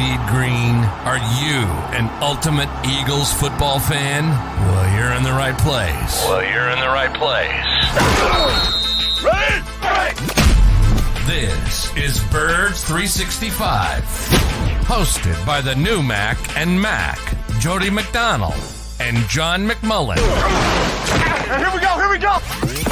bleed green? Are you an ultimate Eagles football fan? Well, you're in the right place. Ready? This is Birds 365, hosted by the new Mac and Mac, Jody McDonald and John McMullen. Here we go.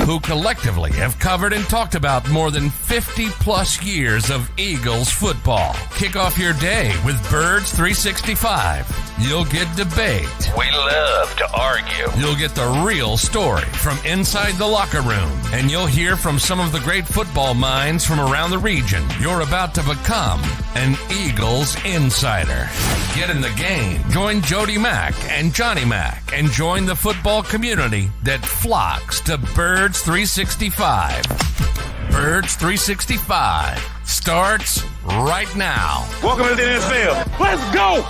Who collectively have covered and talked about more than 50 plus years of Eagles football. Kick off your day with Birds 365. You'll get debate. We love to argue. You'll get the real story from inside the locker room. And you'll hear from some of the great football minds from around the region. You're about to become an Eagles insider. Get in the game. Join Jody Mack and Johnny Mack and join the football community that flocks to Birds 365. Birds 365 starts right now. Welcome to the NFL. Let's go.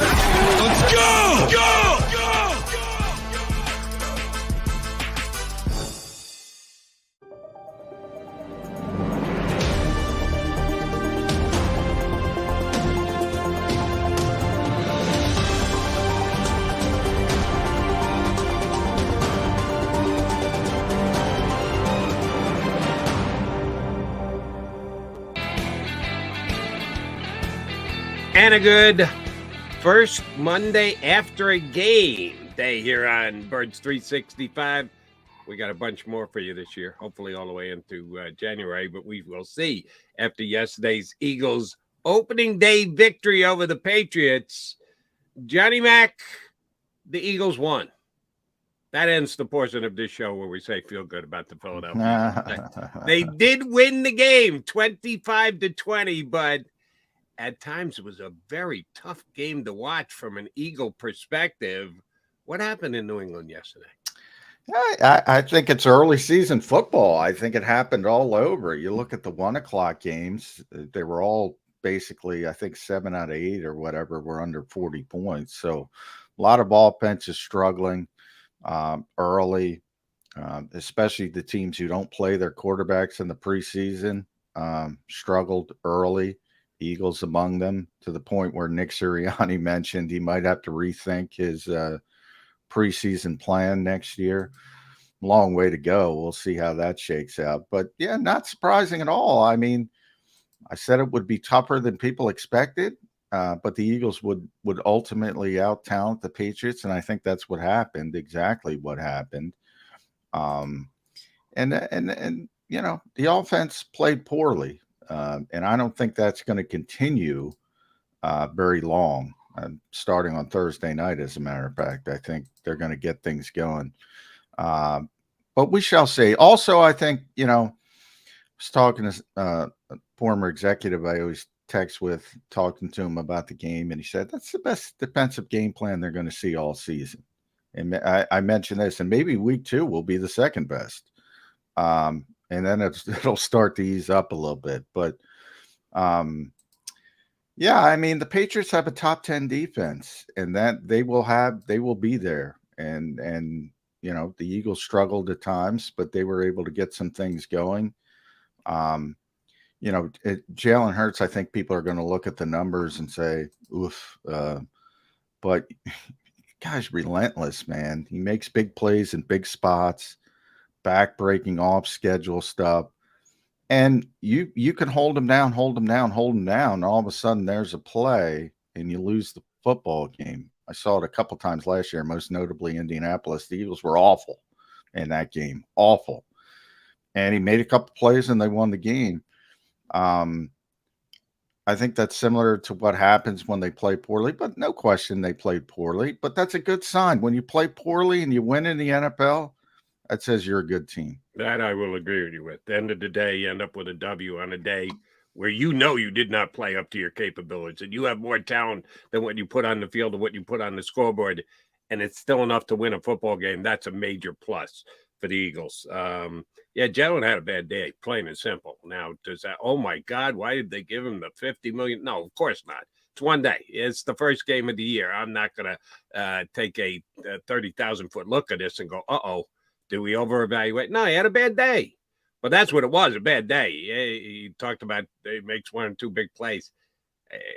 And a good first Monday after a game day here on Birds 365. We got a bunch more for you this year, hopefully all the way into January, but we will see after yesterday's Eagles opening day victory over the Patriots. Johnny Mac, the Eagles won. That ends the portion of this show where we say feel good about the Philadelphia. They did win the game 25-20, but at times, it was a very tough game to watch from an Eagle perspective. What happened in New England yesterday? I think it's early season football. I think it happened all over. You look at the 1 o'clock games, they were all basically, I think 7 out of 8 or whatever were under 40 points. So a lot of offenses struggling early, especially the teams who don't play their quarterbacks in the preseason struggled early. Eagles among them, to the point where Nick Sirianni mentioned he might have to rethink his preseason plan next year. Long way to go. We'll see how that shakes out. But, yeah, not surprising at all. I mean, I said it would be tougher than people expected, but the Eagles would ultimately out-talent the Patriots, and I think that's what happened, exactly what happened. And you know, the offense played poorly. And I don't think that's going to continue very long, starting on Thursday night, as a matter of fact. I think they're going to get things going. But we shall see. Also, I think, you know, I was talking to a former executive I always text with, talking to him about the game, and he said, that's the best defensive game plan they're going to see all season. And I mentioned this, and maybe week 2 will be the second best. And then it'll start to ease up a little bit. But, yeah, I mean, the Patriots have a top 10 defense, and that they will be there. And you know, the Eagles struggled at times, but they were able to get some things going. You know, Jalen Hurts, I think people are going to look at the numbers and say, oof. But guy's relentless, man. He makes big plays in big spots. Back-breaking off-schedule stuff, and you can hold them down, and all of a sudden there's a play, and you lose the football game. I saw it a couple times last year, most notably Indianapolis. The Eagles were awful in that game, awful. And he made a couple plays, and they won the game. I think that's similar to what happens when they play poorly, but no question they played poorly. But that's a good sign. When you play poorly and you win in the NFL, that says you're a good team. That I will agree with you with. At the end of the day, you end up with a W on a day where you know you did not play up to your capabilities, and you have more talent than what you put on the field or what you put on the scoreboard, and it's still enough to win a football game. That's a major plus for the Eagles. Yeah, Jalen had a bad day, plain and simple. Now, does that, oh my God, why did they give him the $50 million? No, of course not. It's one day. It's the first game of the year. I'm not going to take a 30,000-foot look at this and go, uh-oh. Do we over-evaluate? No, he had a bad day. But that's what it was, a bad day. He talked about he makes 1 or 2 big plays.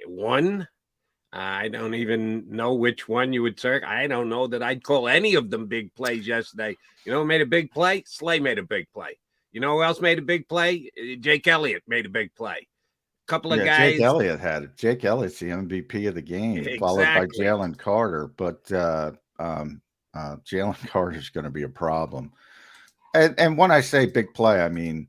One, I don't even know which one you would circle. I don't know that I'd call any of them big plays yesterday. You know who made a big play? Slay made a big play. You know who else made a big play? Jake Elliott made a big play. A couple of Yeah, guys. Jake Elliott's the MVP of the game, followed by Exactly. Jalen Carter. But Jalen Carter's going to be a problem. And when I say big play, I mean,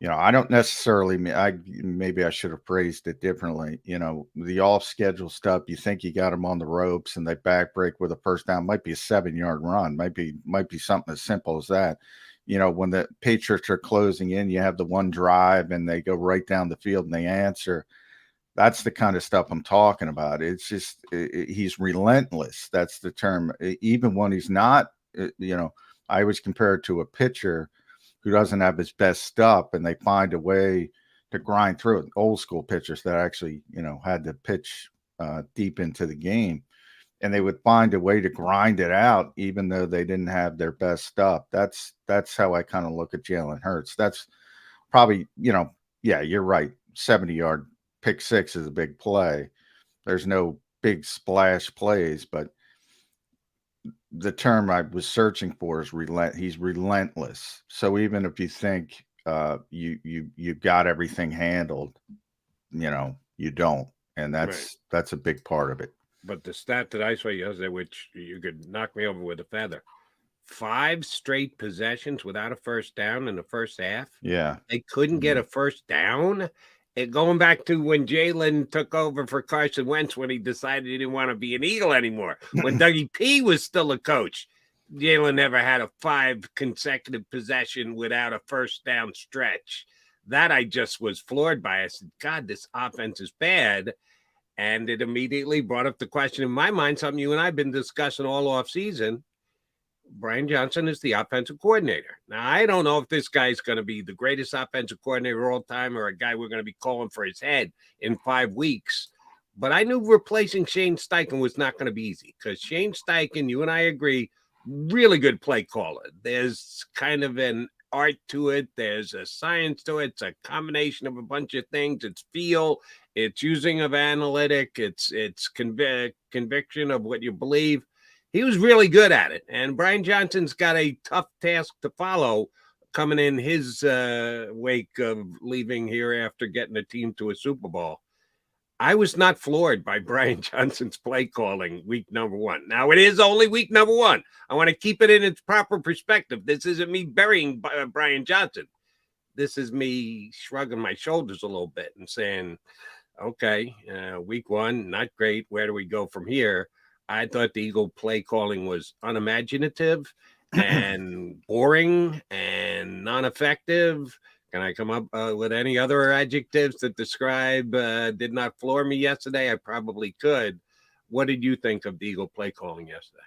I don't necessarily mean maybe I should have phrased it differently. The off schedule stuff, you think you got them on the ropes and they back break with a first down, might be a 7-yard run, might be something as simple as that. When the Patriots are closing in, you have the one drive and they go right down the field and they answer. That's the kind of stuff I'm talking about. It's just he's relentless. That's the term. Even when he's not, I always compare it to a pitcher who doesn't have his best stuff, and they find a way to grind through it. Old school pitchers that actually, had to pitch deep into the game, and they would find a way to grind it out, even though they didn't have their best stuff. That's how I kind of look at Jalen Hurts. That's probably, yeah, you're right. 70-yard pick six is a big play. There's no big splash plays, but the term I was searching for is he's relentless. So even if you think you got everything handled, you don't, and that's a big part of it. But the stat that I saw yesterday, which you could knock me over with a feather, 5 straight possessions without a first down in the first half. Yeah, they couldn't get a first down. And going back to when Jalen took over for Carson Wentz, when he decided he didn't want to be an Eagle anymore, when Dougie P was still a coach, Jalen never had a 5 consecutive possession without a first down stretch. That I just was floored by. I said, God, this offense is bad. And it immediately brought up the question in my mind, something you and I have been discussing all off season. Brian Johnson is the offensive coordinator. Now, I don't know if this guy's going to be the greatest offensive coordinator of all time or a guy we're going to be calling for his head in 5 weeks. But I knew replacing Shane Steichen was not going to be easy because Shane Steichen, you and I agree, really good play caller. There's kind of an art to it. There's a science to it. It's a combination of a bunch of things. It's feel. It's using of analytic. It's conviction of what you believe. He was really good at it. And Brian Johnson's got a tough task to follow coming in his wake of leaving here after getting a team to a Super Bowl. I was not floored by Brian Johnson's play calling week number 1. Now, it is only week number 1. I want to keep it in its proper perspective. This isn't me burying Brian Johnson. This is me shrugging my shoulders a little bit and saying, okay, week 1, not great. Where do we go from here? I thought the Eagle play calling was unimaginative and boring and non-effective. Can I come up with any other adjectives that describe did not floor me yesterday? I probably could. What did you think of the Eagle play calling yesterday?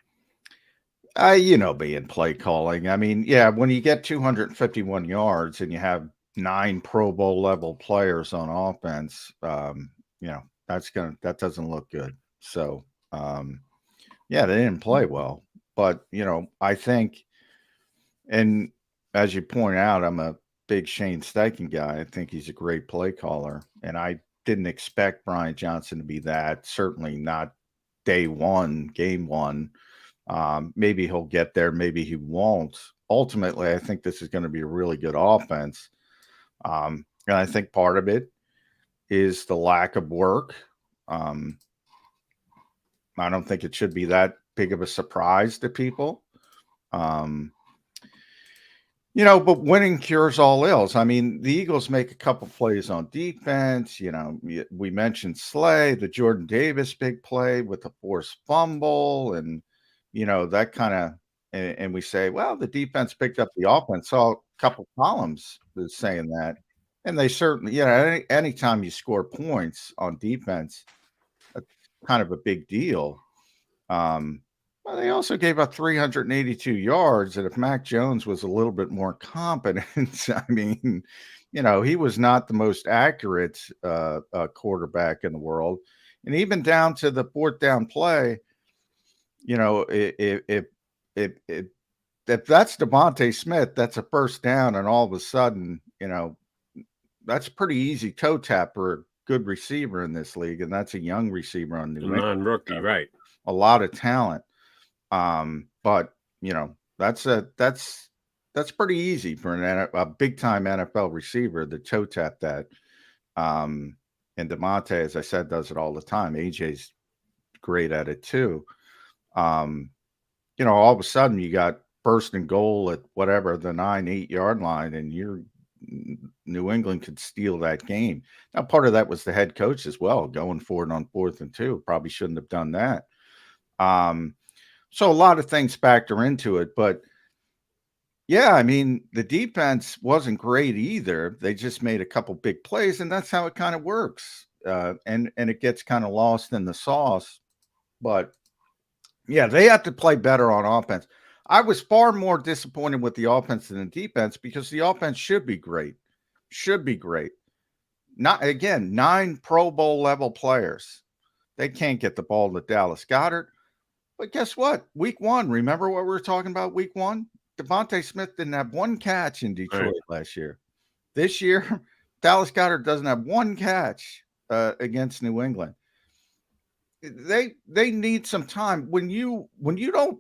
Being play calling. I mean, yeah, when you get 251 yards and you have 9 Pro Bowl level players on offense, that doesn't look good. So, yeah, they didn't play well, but I think, and as you point out, I'm a big Shane Steichen guy. I think he's a great play caller, and I didn't expect Brian Johnson to be that. Certainly not day 1, game 1. Maybe he'll get there, maybe he won't. Ultimately, I think this is going to be a really good offense, and I think part of it is the lack of work. I don't think it should be that big of a surprise to people. But winning cures all ills. I mean, the Eagles make a couple plays on defense. We mentioned Slay, the Jordan Davis big play with the forced fumble, and that kind of, and we say, well, the defense picked up the offense. Saw a couple columns that's saying that, and they certainly, anytime you score points on defense, that's kind of a big deal. Well, they also gave up 382 yards, and if Mac Jones was a little bit more competent, I mean, he was not the most accurate quarterback in the world, and even down to the 4th down play, if that's Devontae Smith, that's a first down, and all of a sudden, that's a pretty easy toe tap for a good receiver in this league, and that's a young receiver on New England. Non-rookie, right? A lot of talent. But that's pretty easy for a big time NFL receiver to toe tap that. And DeMonte, as I said, does it all the time. AJ's great at it too. All of a sudden you got first and goal at whatever the 9-8 yard line, and New England could steal that game. Now, part of that was the head coach as well, going for it on 4th and 2. Probably shouldn't have done that. So a lot of things factor into it, but yeah, I mean, the defense wasn't great either. They just made a couple big plays, and that's how it kind of works. And it gets kind of lost in the sauce. But yeah, they have to play better on offense. I was far more disappointed with the offense than the defense, because the offense should be great. Not again, 9 Pro Bowl level players. They can't get the ball to Dallas Goedert. But guess what? Week 1, remember what we were talking about week 1? Devontae Smith didn't have 1 catch in Detroit last year. This year, Dallas Goedert doesn't have 1 catch against New England. They need some time. When you don't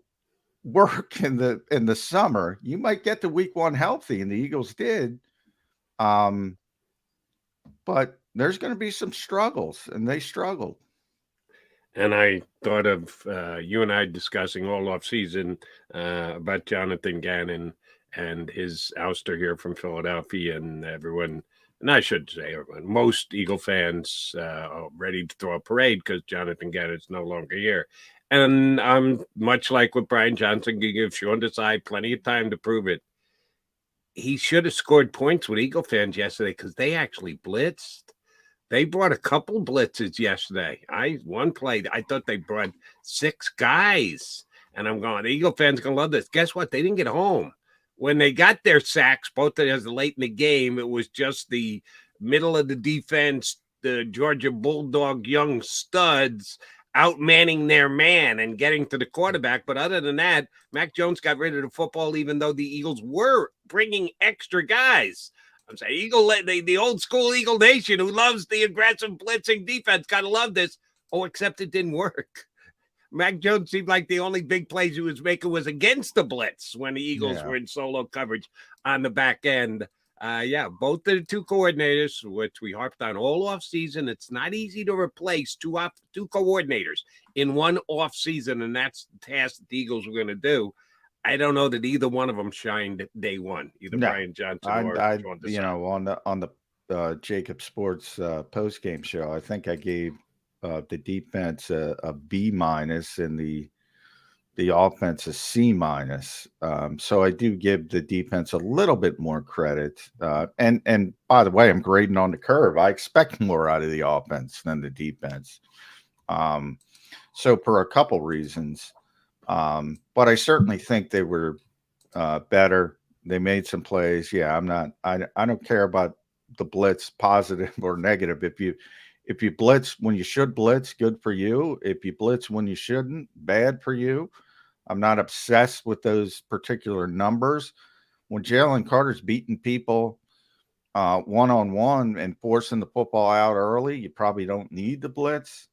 work in the summer, you might get to week 1 healthy, and the Eagles did. But there's going to be some struggles, and they struggled. And I thought of you and I discussing all off season about Jonathan Gannon and his ouster here from Philadelphia, and everyone, and I should say everyone, most Eagle fans are ready to throw a parade because Jonathan Gannon is no longer here. And I'm much like with Brian Johnson, he gives Sean Desai plenty of time to prove it. He should have scored points with Eagle fans yesterday because they actually blitzed. They brought a couple blitzes yesterday. One play, I thought they brought 6 guys. And I'm going, the Eagle fans going to love this. Guess what? They didn't get home. When they got their sacks, both of us late in the game, it was just the middle of the defense, the Georgia Bulldog young studs outmanning their man and getting to the quarterback. But other than that, Mac Jones got rid of the football, even though the Eagles were bringing extra guys. I'm saying the old school Eagle Nation who loves the aggressive blitzing defense. Gotta love this. Oh, except it didn't work. Mac Jones seemed like the only big plays he was making was against the blitz when the Eagles were in solo coverage on the back end. Both the 2 coordinators, which we harped on all off season. It's not easy to replace two coordinators in one off season, and that's the task that the Eagles were going to do. I don't know that either one of them shined day one, either Brian Johnson or Sean Desai. On the JAKIB Sports post game show, I think I gave the defense a B- and the offense a C-. So I do give the defense a little bit more credit. And by the way, I'm grading on the curve. I expect more out of the offense than the defense. So for a couple reasons. But I certainly think they were better. They made some plays. Yeah, I don't care about the blitz, positive or negative. If you blitz when you should blitz, good for you. If you blitz when you shouldn't, bad for you. I'm not obsessed with those particular numbers. When Jalen Carter's beating people one-on-one and forcing the football out early, you probably don't need the blitz.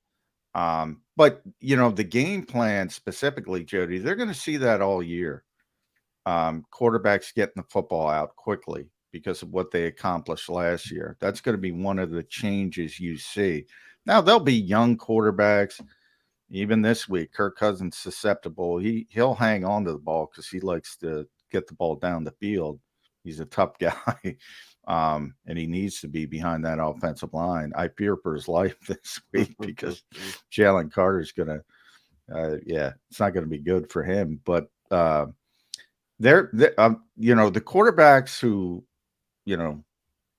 But the game plan specifically, Jody, they're going to see that all year. Quarterbacks getting the football out quickly because of what they accomplished last year. That's going to be one of the changes you see. Now, there'll be young quarterbacks. Even this week, Kirk Cousins susceptible. He'll hang on to the ball because he likes to get the ball down the field. He's a tough guy. And he needs to be behind that offensive line. I fear for his life this week because Jalen Carter's going to, it's not going to be good for him. But the quarterbacks who,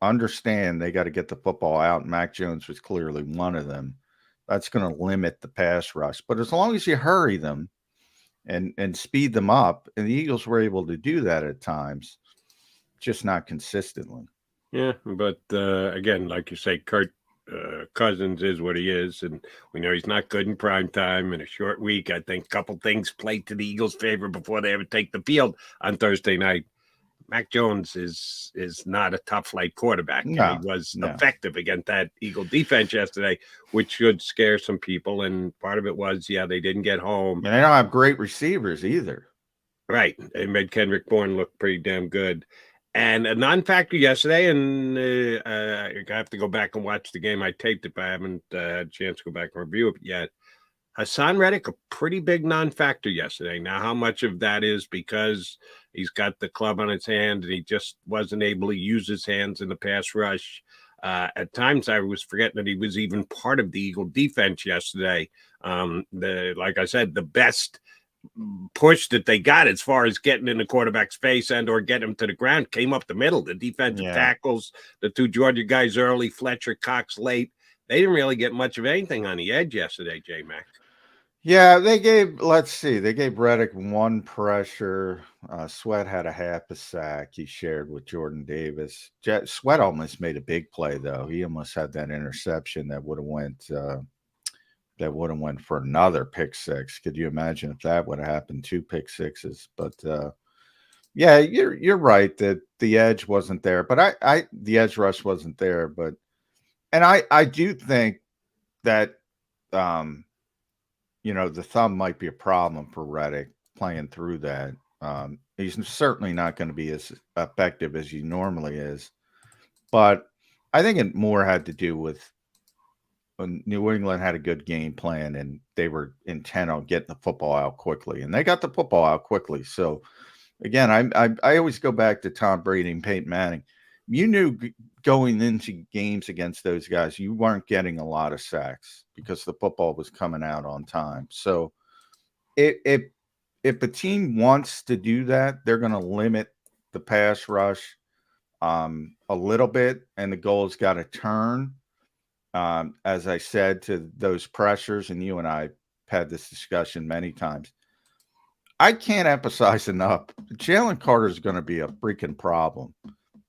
understand they got to get the football out. Mac Jones was clearly one of them. That's going to limit the pass rush. But as long as you hurry them and speed them up, and the Eagles were able to do that at times, just not consistently. Yeah, but again, like you say, Kirk Cousins is what he is, and we know he's not good in prime time. In a short week, I think a couple things played to the Eagles' favor before they ever take the field on Thursday night. Mac Jones is not a top flight quarterback. No, and he was no. effective against that Eagle defense yesterday, which should scare some people. And part of it was, they didn't get home. And they don't have great receivers either. Right. They made Kendrick Bourne look pretty damn good. And a non-factor yesterday, and I have to go back and watch the game. I taped it, but I haven't had a chance to go back and review it yet. Hassan Reddick, a pretty big non-factor yesterday. Now, how much of that is because he's got the club on his hand and he just wasn't able to use his hands in the pass rush? At times, I was forgetting that he was even part of the Eagle defense yesterday. Like I said, the best push that they got as far as getting in the quarterback's face and or getting him to the ground came up the middle. The defensive tackles, the two Georgia guys early, Fletcher, Cox late. They didn't really get much of anything on the edge yesterday, J-Mac. Yeah, they gave Reddick one pressure. Sweat had a half a sack he shared with Jordan Davis. Sweat almost made a big play, though. He almost had that interception that would have went for another pick six. Could you imagine if that would have happened? 2 pick sixes. But yeah, you're right that the edge wasn't there. But the edge rush wasn't there. But I do think that the thumb might be a problem for Reddick playing through that. He's certainly not going to be as effective as he normally is. But I think it more had to do with when New England had a good game plan and they were intent on getting the football out quickly, and they got the football out quickly. So again, I always go back to Tom Brady and Peyton Manning. You knew going into games against those guys, you weren't getting a lot of sacks because the football was coming out on time. So if a team wants to do that, they're going to limit the pass rush a little bit, and the goal's got to turn. As I said, to those pressures, and you and I had this discussion many times. I can't emphasize enough. Jalen Carter is going to be a freaking problem.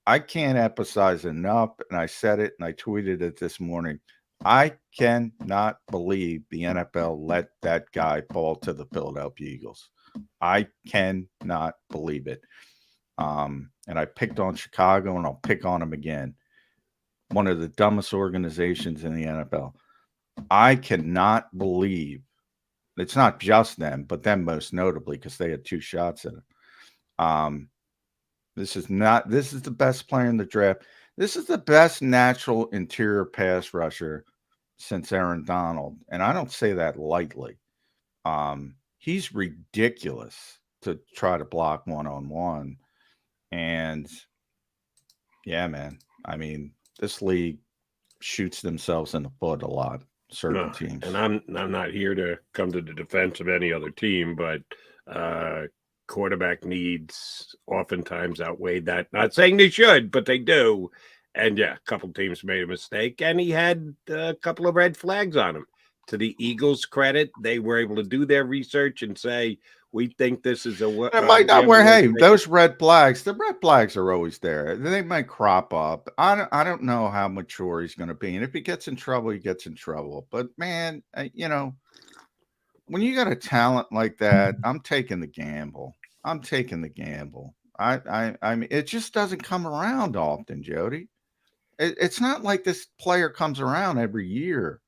I can't emphasize enough, and I said it and I tweeted it this morning. I cannot believe the NFL let that guy fall to the Philadelphia Eagles. I cannot believe it. And I picked on Chicago, and I'll pick on them again. One of the dumbest organizations in the NFL. I cannot believe it's not just them, but them most notably because they had 2 shots at it. This is the best player in the draft. This is the best natural interior pass rusher since Aaron Donald. And I don't say that lightly. He's ridiculous to try to block one-on-one. And yeah, man, I mean, this league shoots themselves in the foot a lot, certain teams. And I'm not here to come to the defense of any other team, but quarterback needs oftentimes outweigh that. Not saying they should, but they do. And yeah, a couple teams made a mistake, and he had a couple of red flags on him. To the Eagles' credit, they were able to do their research and say, we think this is a... It might not wear, hey, those red flags, the red flags are always there. They might crop up. I don't know how mature he's going to be. And if he gets in trouble, he gets in trouble. But, man, when you got a talent like that, I'm taking the gamble. I mean, it just doesn't come around often, Jody. It's not like this player comes around every year.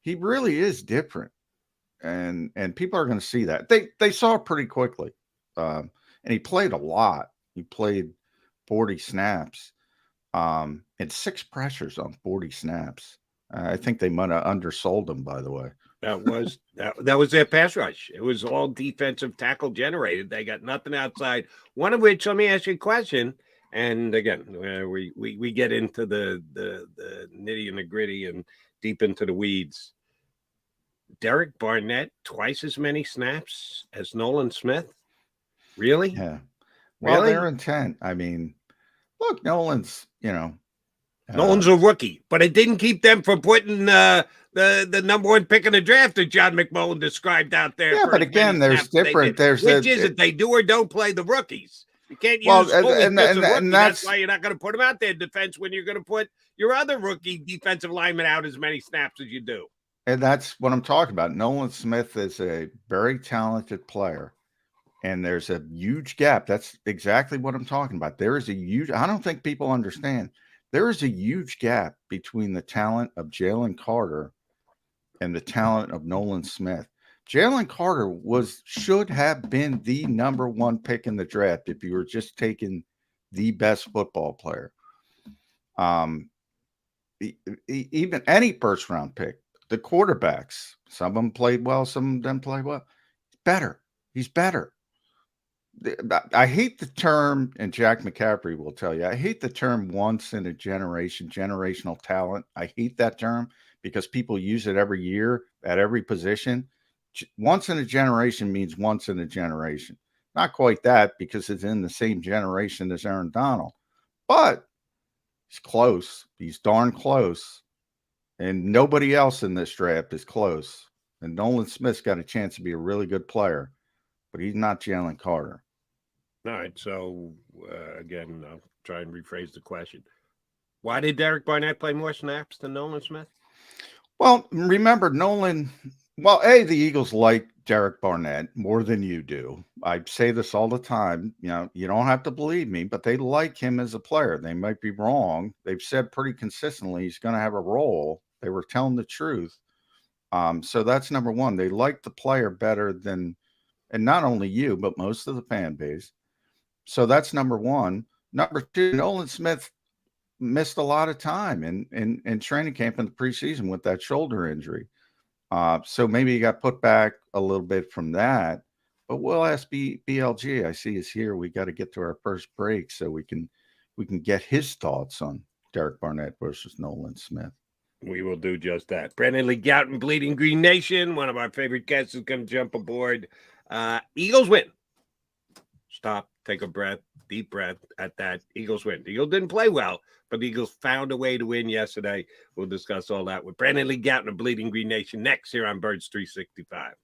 He really is different. And people are going to see that. They saw it pretty quickly. And he played a lot. He played 40 snaps and 6 pressures on 40 snaps. I think they might have undersold him, by the way. That was their pass rush. It was all defensive tackle generated. They got nothing outside. One of which, let me ask you a question. And again, we get into the nitty and the gritty and deep into the weeds. Derek Barnett, twice as many snaps as Nolan Smith? Really? Yeah. Well, really? Their intent. I mean, look, Nolan's a rookie, but it didn't keep them from putting the number 1 pick in the draft that John McMullen described out there. Yeah, but again, there's different. Which is it? They do or don't play the rookies. You can't use and that's why you're not going to put them out there in defense when you're going to put your other rookie defensive lineman out as many snaps as you do. And that's what I'm talking about. Nolan Smith is a very talented player. And there's a huge gap. That's exactly what I'm talking about. There is a huge, I don't think people understand. There is a huge gap between the talent of Jalen Carter and the talent of Nolan Smith. Jalen Carter should have been the number one pick in the draft if you were just taking the best football player. Even any first round pick, the quarterbacks, some of them played well, some of them played well. He's better. I hate the term, and Jack McCaffrey will tell you, I hate the term once in a generation, generational talent. I hate that term because people use it every year at every position. Once in a generation means once in a generation. Not quite that, because it's in the same generation as Aaron Donald. But he's close. He's darn close. And nobody else in this draft is close. And Nolan Smith's got a chance to be a really good player, but he's not Jalen Carter. All right. So, again, I'll try and rephrase the question. Why did Derek Barnett play more snaps than Nolan Smith? Well, remember, the Eagles like Derek Barnett more than you do. I say this all the time. You know, you don't have to believe me, but they like him as a player. They might be wrong. They've said pretty consistently he's going to have a role. They were telling the truth. So that's number one. They like the player better than, and not only you, but most of the fan base. So that's number one. Number two, Nolan Smith missed a lot of time in training camp in the preseason with that shoulder injury. So maybe he got put back a little bit from that. But we'll ask BLG. I see he's here. We got to get to our first break so we can get his thoughts on Derek Barnett versus Nolan Smith. We will do just that. Brandon Lee Gouton, Bleeding Green Nation. One of our favorite guests is going to jump aboard. Eagles win. Stop. Take a breath. Deep breath at that. Eagles win. The Eagles didn't play well, but the Eagles found a way to win yesterday. We'll discuss all that with Brandon Lee Gouton of Bleeding Green Nation next here on Birds 365.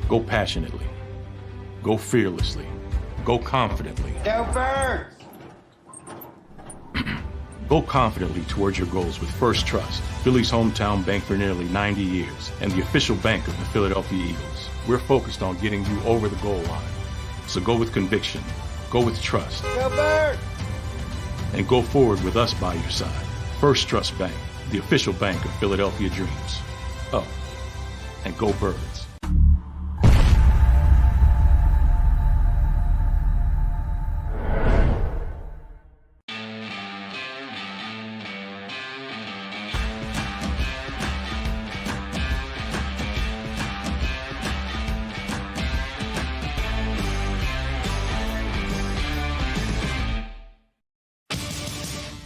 Go passionately. Go fearlessly. Go confidently. Go Birds! Go confidently towards your goals with First Trust, Philly's hometown bank for nearly 90 years, and the official bank of the Philadelphia Eagles. We're focused on getting you over the goal line. So go with conviction. Go with trust. Go Birds! And go forward with us by your side. First Trust Bank, the official bank of Philadelphia dreams. Oh, and go Birds.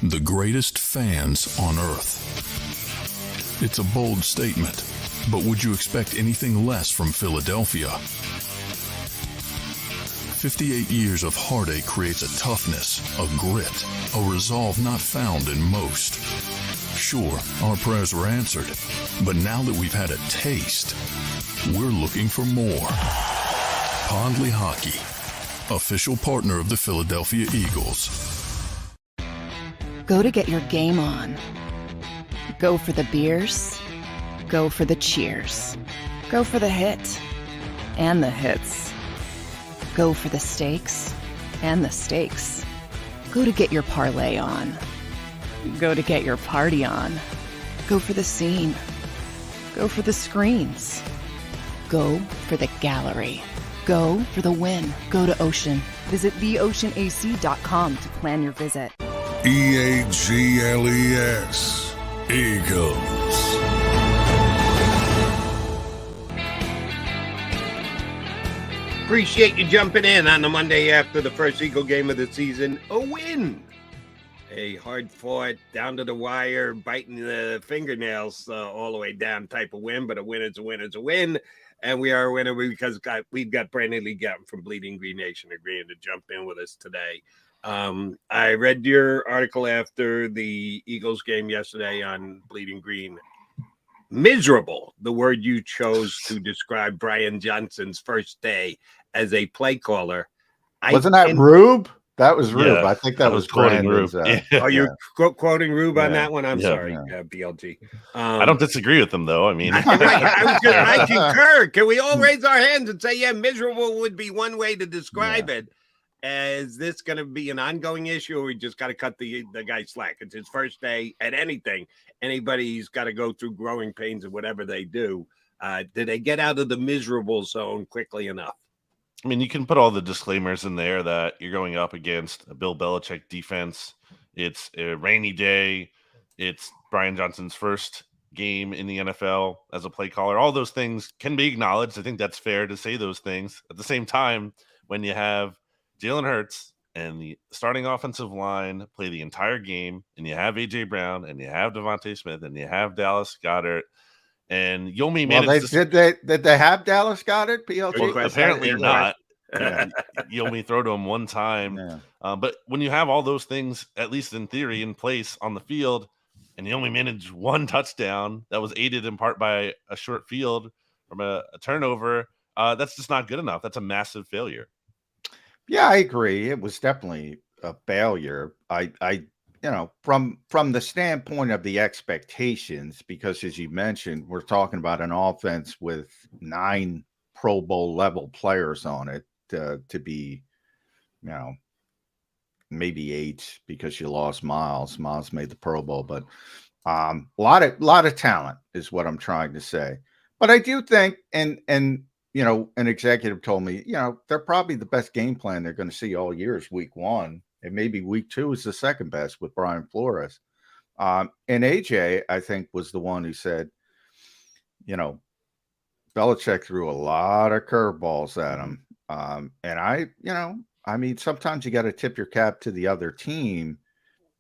The greatest fans on earth. It's a bold statement, but would you expect anything less from Philadelphia? 58 years of heartache creates a toughness, a grit, a resolve not found in most. Sure, our prayers were answered, but now that we've had a taste, we're looking for more. Pondley Hockey, official partner of the Philadelphia Eagles. Go to get your game on. Go for the beers. Go for the cheers. Go for the hit and the hits. Go for the stakes and the stakes. Go to get your parlay on. Go to get your party on. Go for the scene. Go for the screens. Go for the gallery. Go for the win. Go to Ocean. Visit theoceanac.com to plan your visit. EAGLES. Eagles. Appreciate you jumping in on the Monday after the first Eagle game of the season. A win. A hard-fought, down-to-the-wire, biting the fingernails all the way down type of win, but a win is a win is a win. And we are a winner because we've got Brandon Lee Gowton from Bleeding Green Nation agreeing to jump in with us today. I read your article after the Eagles game yesterday on Bleeding Green. Miserable, the word you chose to describe Brian Johnson's first day as a play caller. Wasn't that Rube? That was Rube. Yeah, I think that was quoting Brandon's. Rube. Oh, you're quoting Rube on Yeah. that one? I'm Yeah. sorry, BLG. I don't disagree with them, though. I mean, I concur. Can we all raise our hands and say, yeah, miserable would be one way to describe it? Is this going to be an ongoing issue, or we just got to cut the guy slack? It's his first day at anything. Anybody's got to go through growing pains of whatever they do. Did they get out of the miserable zone quickly enough? I mean, you can put all the disclaimers in there that you're going up against a Bill Belichick defense. It's a rainy day. It's Brian Johnson's first game in the NFL as a play caller. All those things can be acknowledged. I think that's fair to say those things. At the same time, when you have Jalen Hurts and the starting offensive line play the entire game, and you have A.J. Brown, and you have Devontae Smith, and you have Dallas Goedert, and you only managed did they have Dallas Goedert? PLG? Well, apparently not. You only throw to him one time. Yeah. But when you have all those things, at least in theory, in place on the field, and you only manage one touchdown that was aided in part by a short field from a turnover, that's just not good enough. That's a massive failure. Yeah, I agree. It was definitely a failure. I from the standpoint of the expectations, because as you mentioned, we're talking about an offense with 9 Pro Bowl level players on it to be, maybe 8 because you lost Miles. Miles made the Pro Bowl, but a lot of talent is what I'm trying to say. But I do think, and an executive told me, they're probably the best game plan they're going to see all year is week 1. And maybe week 2 is the second best with Brian Flores. And AJ, I think, was the one who said, Belichick threw a lot of curveballs at him. And sometimes you got to tip your cap to the other team.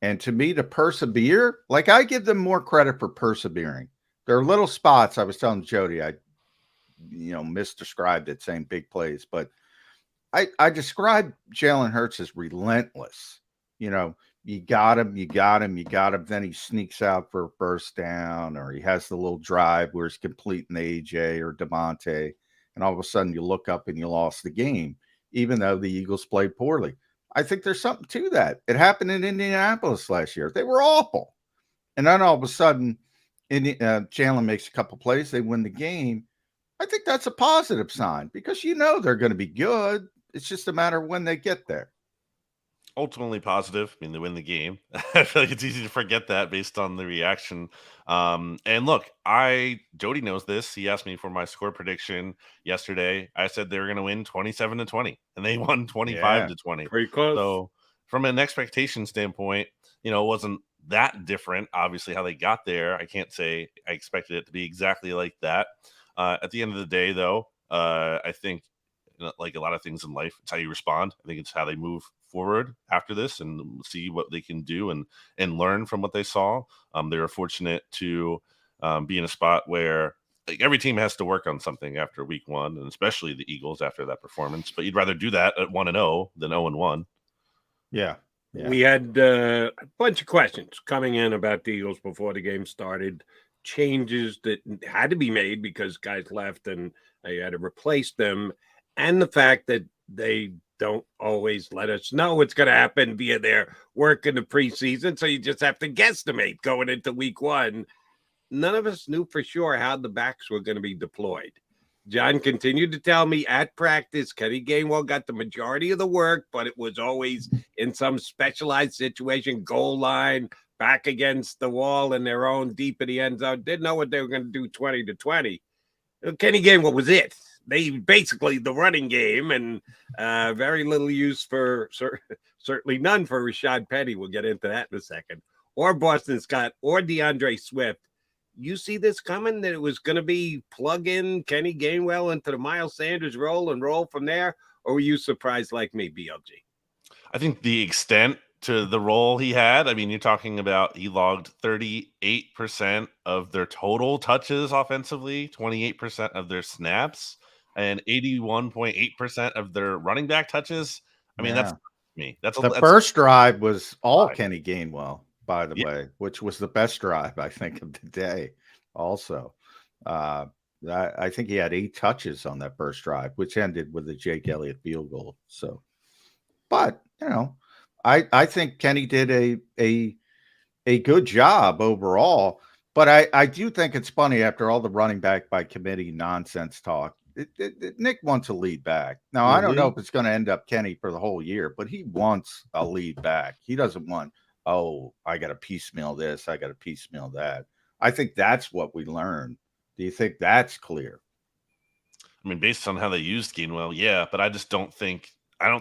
And to me, to persevere, like I give them more credit for persevering. There are little spots. I was telling Jody, I misdescribed it, saying big plays, but I described Jalen Hurts as relentless. You got him. Then he sneaks out for a first down, or he has the little drive where he's completing AJ or Devontae, and all of a sudden you look up and you lost the game, even though the Eagles played poorly. I think there's something to that. It happened in Indianapolis last year. They were awful. And then all of a sudden, Jalen makes a couple plays. They win the game. I think that's a positive sign because they're going to be good. It's just a matter of when they get there. Ultimately positive. I mean, they win the game. I feel like it's easy to forget that based on the reaction. And look, Jody knows this. He asked me for my score prediction yesterday. I said they were going to win 27-20, and they won 25-20. Pretty close. So from an expectation standpoint, it wasn't that different. Obviously, how they got there, I can't say I expected it to be exactly like that. At the end of the day, though, I think like a lot of things in life, it's how you respond. I think it's how they move forward after this and see what they can do and learn from what they saw. They were fortunate to be in a spot where every team has to work on something after week 1, and especially the Eagles after that performance. But you'd rather do that at 1-0 than 0-1. Yeah. We had a bunch of questions coming in about the Eagles before the game started. Changes that had to be made because guys left and they had to replace them, and the fact that they don't always let us know what's going to happen via their work in the preseason, so you just have to guesstimate going into week 1. None of us knew for sure how the backs were going to be deployed. John continued to tell me at practice, Kenny Gainwell got the majority of the work, but it was always in some specialized situation, goal line, back against the wall in their own deep in the end zone. Didn't know what they were going to do 20-20. Kenny Gainwell was it. they basically the running game, and very little use for certainly none for Rashad Penny. We'll get into that in a second. Or Boston Scott or DeAndre Swift. You see this coming, that it was going to be plug in Kenny Gainwell into the Miles Sanders role and roll from there? Or were you surprised like me, BLG? I think the extent to the role he had, I mean, you're talking about he logged 38% of their total touches offensively, 28% of their snaps, and 81.8% of their running back touches. I mean, that's me. That's the first drive was all Kenny Gainwell, by the way, which was the best drive, I think, of the day. Also, I think he had 8 touches on that first drive, which ended with a Jake Elliott field goal. So, but you know, I think Kenny did a good job overall. But I do think it's funny, after all the running back by committee nonsense talk, Nick wants a lead back. Now, I don't know if it's going to end up Kenny for the whole year, but he wants a lead back. He doesn't want, oh, I got to piecemeal this, I got to piecemeal that. I think that's what we learned. Do you think that's clear? I mean, based on how they used Gainwell, yeah, but I don't think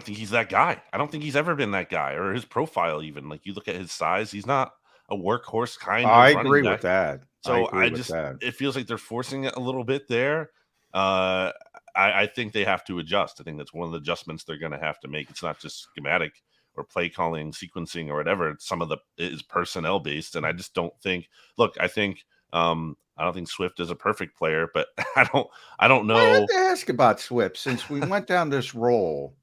he's that guy. I don't think he's ever been that guy, or his profile even. Like, you look at his size, he's not a workhorse kind of running back. I agree with that. So it feels like they're forcing it a little bit there. I think they have to adjust. I think that's one of the adjustments they're going to have to make. It's not just schematic or play calling, sequencing, or whatever. Some of it is personnel based, and I just don't think. Look, I don't think Swift is a perfect player, but I don't know. I have to ask about Swift, since we went down this role.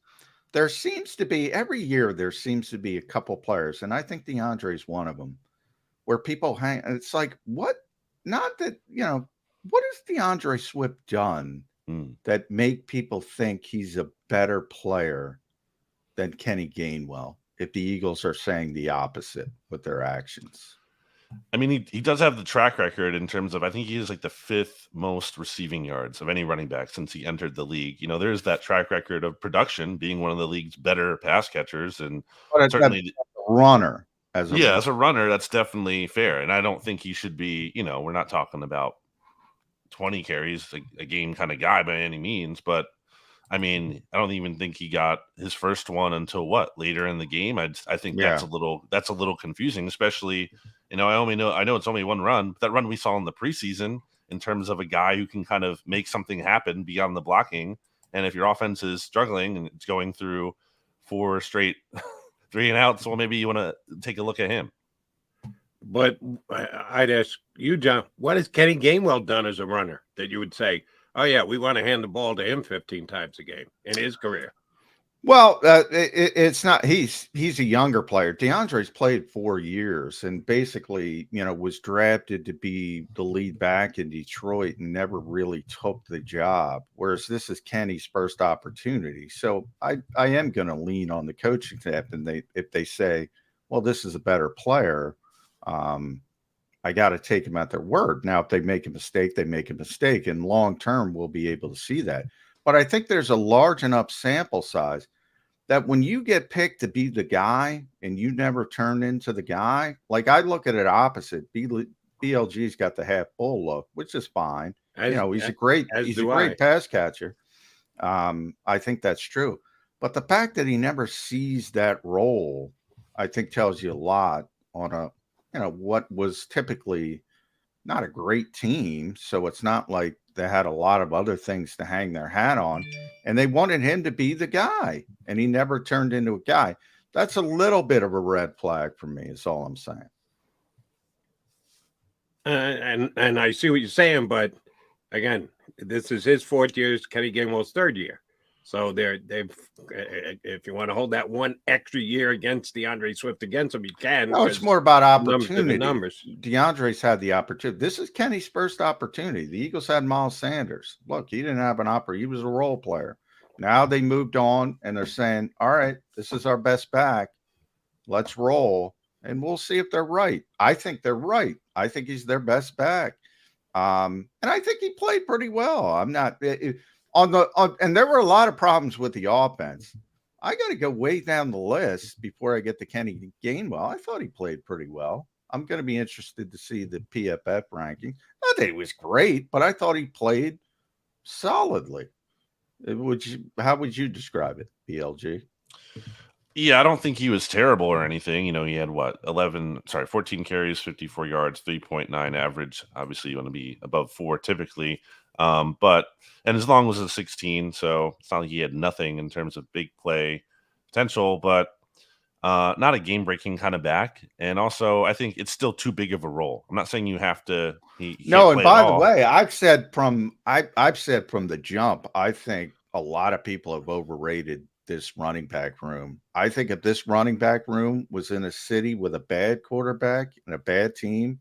There seems to be, every year there seems to be a couple players, and I think DeAndre is one of them, where people hang. It's like, what? Not that, what has DeAndre Swift done that make people think he's a better player than Kenny Gainwell, if the Eagles are saying the opposite with their actions? I mean, he does have the track record in terms of, I think he is like the 5th most receiving yards of any running back since he entered the league. There's that track record of production, being one of the league's better pass catchers, and certainly a runner. As a runner, that's definitely fair. And I don't think he should be, we're not talking about 20 carries a game kind of guy by any means, but I mean, I don't even think he got his first one until later in the game. I think that's a little confusing, especially, I know it's only one run, but that run we saw in the preseason, in terms of a guy who can kind of make something happen beyond the blocking. And if your offense is struggling and it's going through 4 straight 3 and outs, well, maybe you want to take a look at him. But I'd ask you, John, what has Kenny Gainwell done as a runner that you would say, oh, yeah, we want to hand the ball to him 15 times a game in his career? Well, it's not. He's a younger player. DeAndre's played 4 years and basically, was drafted to be the lead back in Detroit and never really took the job. Whereas this is Kenny's first opportunity. So I am going to lean on the coaching staff, and if they say, well, this is a better player, I got to take them at their word. Now, if they make a mistake, they make a mistake, and long term, we'll be able to see that. But I think there's a large enough sample size that when you get picked to be the guy and you never turn into the guy, like, I look at it opposite. BLG's got the half full look, which is fine. He's a great pass catcher. I think that's true. But the fact that he never sees that role, I think, tells you a lot on what was typically not a great team. So it's not like they had a lot of other things to hang their hat on, and they wanted him to be the guy, and he never turned into a guy. That's a little bit of a red flag for me, is all I'm saying. And I see what you're saying, but again, this is his 4th year, Kenny Gainwell's 3rd year. So they've, if you want to hold that one extra year against DeAndre Swift against him, you can. No, it's more about opportunity. Numbers. DeAndre's had the opportunity. This is Kenny's first opportunity. The Eagles had Miles Sanders. Look, he didn't have an opportunity. He was a role player. Now they moved on, and they're saying, all right, this is our best back. Let's roll, and we'll see if they're right. I think they're right. I think he's their best back. And I think he played pretty well. I'm not and there were a lot of problems with the offense. I got to go way down the list before I get to Kenny Gainwell. I thought he played pretty well. I'm going to be interested to see the PFF ranking. Not that he was great, but I thought he played solidly. How would you describe it, BLG? Yeah, I don't think he was terrible or anything. He had 14 carries, 54 yards, 3.9 average. Obviously, you want to be above 4 typically. And his long was a 16, so it's not like he had nothing in terms of big play potential, but not a game breaking kind of back. And also, I think it's still too big of a role. I'm not saying you have to. He No, can't and play by at the all. way, I've said from the jump, I think a lot of people have overrated this running back room. I think if this running back room was in a city with a bad quarterback and a bad team,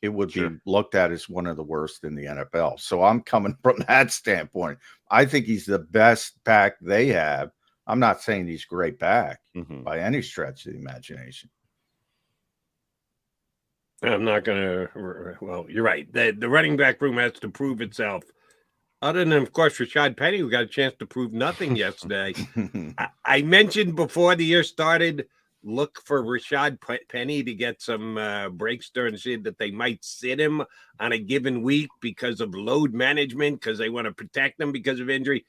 it would Sure. be looked at as one of the worst in the NFL. So I'm coming from that standpoint. I think he's the best back they have. I'm not saying he's a great back by any stretch of the imagination. I'm not going to. Well, you're right. The running back room has to prove itself. Other than, of course, Rashad Penny, who got a chance to prove nothing yesterday. I mentioned before the year started, look for Rashad Penny to get some breaks during the season, that they might sit him on a given week because of load management, because they want to protect him because of injury.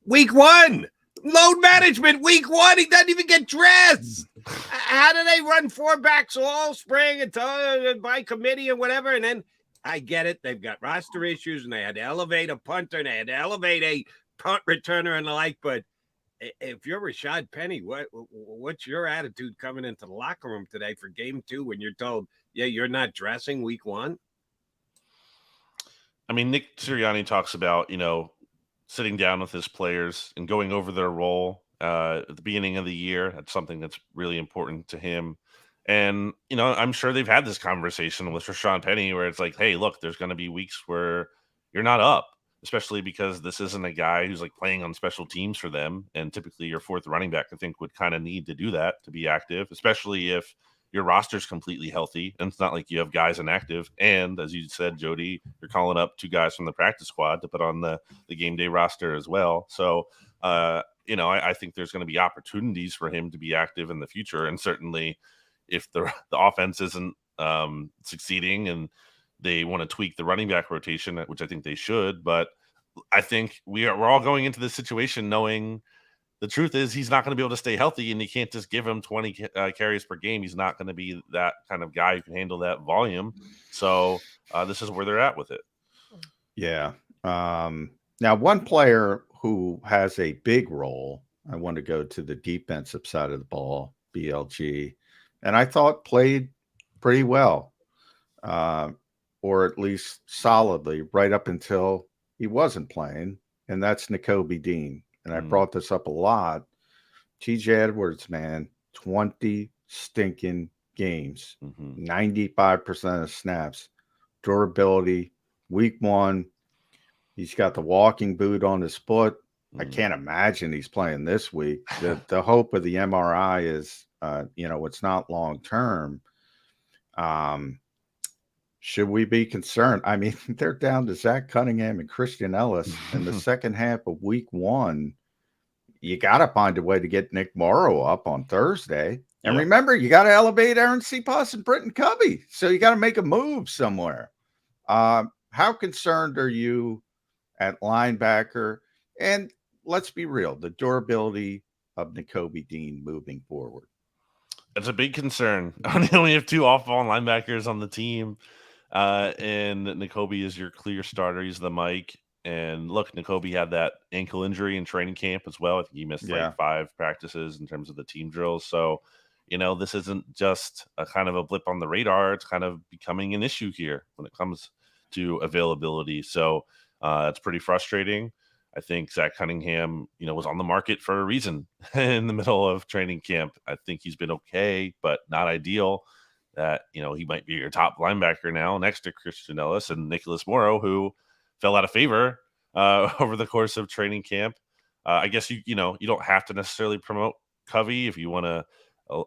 Week 1, load management. Week 1, he doesn't even get dressed. How do they run 4 backs all spring until by committee and whatever, and then I get it. They've got roster issues, and they had to elevate a punter, and they had to elevate a punt returner and the like. But if you're Rashad Penny, what's your attitude coming into the locker room today for game 2 when you're told, yeah, you're not dressing week 1? I mean, Nick Sirianni talks about, sitting down with his players and going over their role at the beginning of the year. That's something that's really important to him. And, I'm sure they've had this conversation with Rashad Penny where it's like, hey, look, there's going to be weeks where you're not up, especially because this isn't a guy who's like playing on special teams for them. And typically your fourth running back, I think, would kind of need to do that to be active, especially if your roster's completely healthy. And it's not like you have guys inactive. And as you said, Jody, you're calling up 2 guys from the practice squad to put on the game day roster as well. So, I think there's going to be opportunities for him to be active in the future. And certainly, if the offense isn't succeeding and they want to tweak the running back rotation, which I think they should, but I think we're all going into this situation knowing the truth is he's not going to be able to stay healthy, and you can't just give him 20 carries per game. He's not going to be that kind of guy who can handle that volume. So this is where they're at with it. Yeah. Now, one player who has a big role, I want to go to the defensive side of the ball, BLG. And I thought played pretty well, or at least solidly, right up until he wasn't playing, and that's Nakobe Dean. And I brought this up a lot. TJ Edwards, man, 20 stinking games, 95% of snaps, durability. Week 1, he's got the walking boot on his foot. I can't imagine he's playing this week. The hope of the MRI is, it's not long term. Should we be concerned? I mean, they're down to Zach Cunningham and Christian Ellis in the second half of week 1. You got to find a way to get Nick Morrow up on Thursday. And remember, you got to elevate Aaron Cepas and Britton Covey. So you got to make a move somewhere. How concerned are you at linebacker? And let's be real, the durability of Nakobe Dean moving forward. It's a big concern. They only have 2 off-ball linebackers on the team. And Nakobe is your clear starter. He's the Mike. And look, Nakobe had that ankle injury in training camp as well. I think he missed like 5 practices in terms of the team drills. So, this isn't just a kind of a blip on the radar. It's kind of becoming an issue here when it comes to availability. So it's pretty frustrating. I think Zach Cunningham, was on the market for a reason in the middle of training camp. I think he's been okay, but not ideal. That, he might be your top linebacker now next to Christian Ellis and Nicholas Morrow, who fell out of favor over the course of training camp. I guess you don't have to necessarily promote Covey if you want to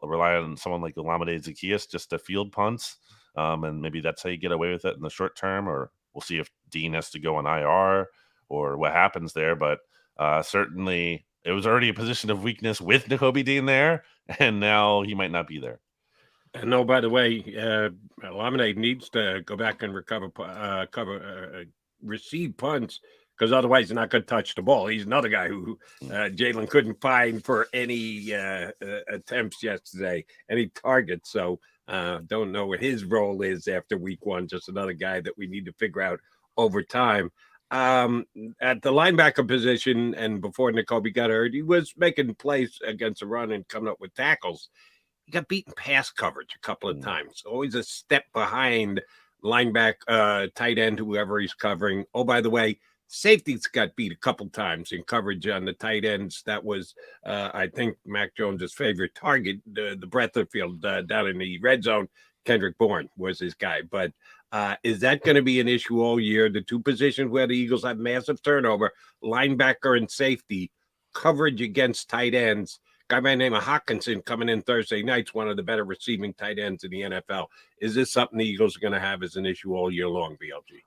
rely on someone like Olamide Zaccheaus just to field punts. And maybe that's how you get away with it in the short term, or we'll see if Dean has to go on IR or what happens there. But certainly it was already a position of weakness with Nakobe Dean there, and now he might not be there. And no, by the way, Olamide needs to go back and receive punts, because otherwise you're not going to touch the ball. He's another guy who Jalen couldn't find for any attempts yesterday, any targets. So don't know what his role is after week one. Just another guy that we need to figure out over time. At the linebacker position, and before N'Kobe got hurt, he was making plays against the run and coming up with tackles. He got beaten pass coverage a couple of times. Always a step behind linebacker, tight end, whoever he's covering. Oh, by the way, safeties got beat a couple times in coverage on the tight ends. That was, I think, Mac Jones's favorite target, the breadth of field down in the red zone. Kendrick Bourne was his guy. But is that going to be an issue all year? The two positions where the Eagles have massive turnover, linebacker and safety, coverage against tight ends. Guy by the name of Hawkinson coming in Thursday night's one of the better receiving tight ends in the NFL. Is this something the Eagles are going to have as an issue all year long, BLG?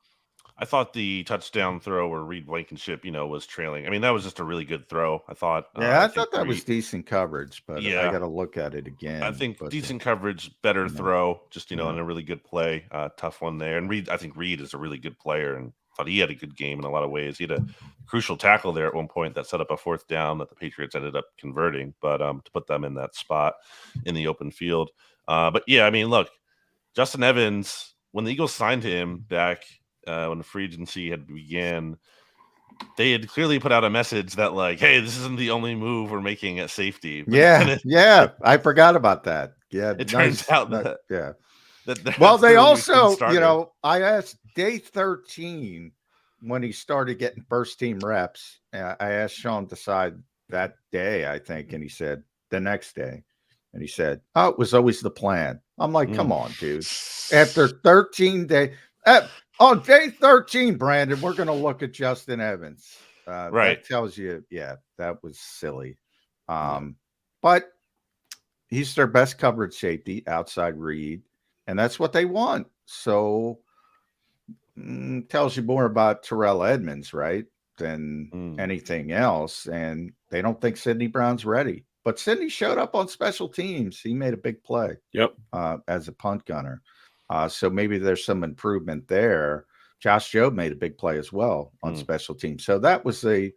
I thought the touchdown throw where Reed Blankenship, was trailing. I mean, that was just a really good throw. I thought. Yeah, I thought that was decent coverage, but yeah, I got to look at it again. I think decent coverage, better throw, just, in a really good play. Tough one there. And I think Reed is a really good player, and thought he had a good game in a lot of ways. He had a crucial tackle there at one point that set up a fourth down that the Patriots ended up converting, but to put them in that spot in the open field. But yeah, I mean, look, Justin Evans, when the Eagles signed him back when the free agency had began, they had clearly put out a message that, like, hey, this isn't the only move we're making at safety. But yeah, I forgot about that. Yeah, it turns out that well, they also, I asked day 13 when he started getting first team reps. I asked Sean Desai that day, I think, and he said the next day, and he said, "Oh, it was always the plan." I'm like, "Come on, dude! After 13 days, on day 13, Brandon, we're going to look at Justin Evans." Right? That tells you, that was silly. But he's their best coverage safety outside Reed. And that's what they want. So tells you more about Terrell Edmonds, right, than anything else. And they don't think Sidney Brown's ready. But Sidney showed up on special teams. He made a big play. Yep. As a punt gunner. So maybe there's some improvement there. Josh Jobe made a big play as well on special teams. So that was a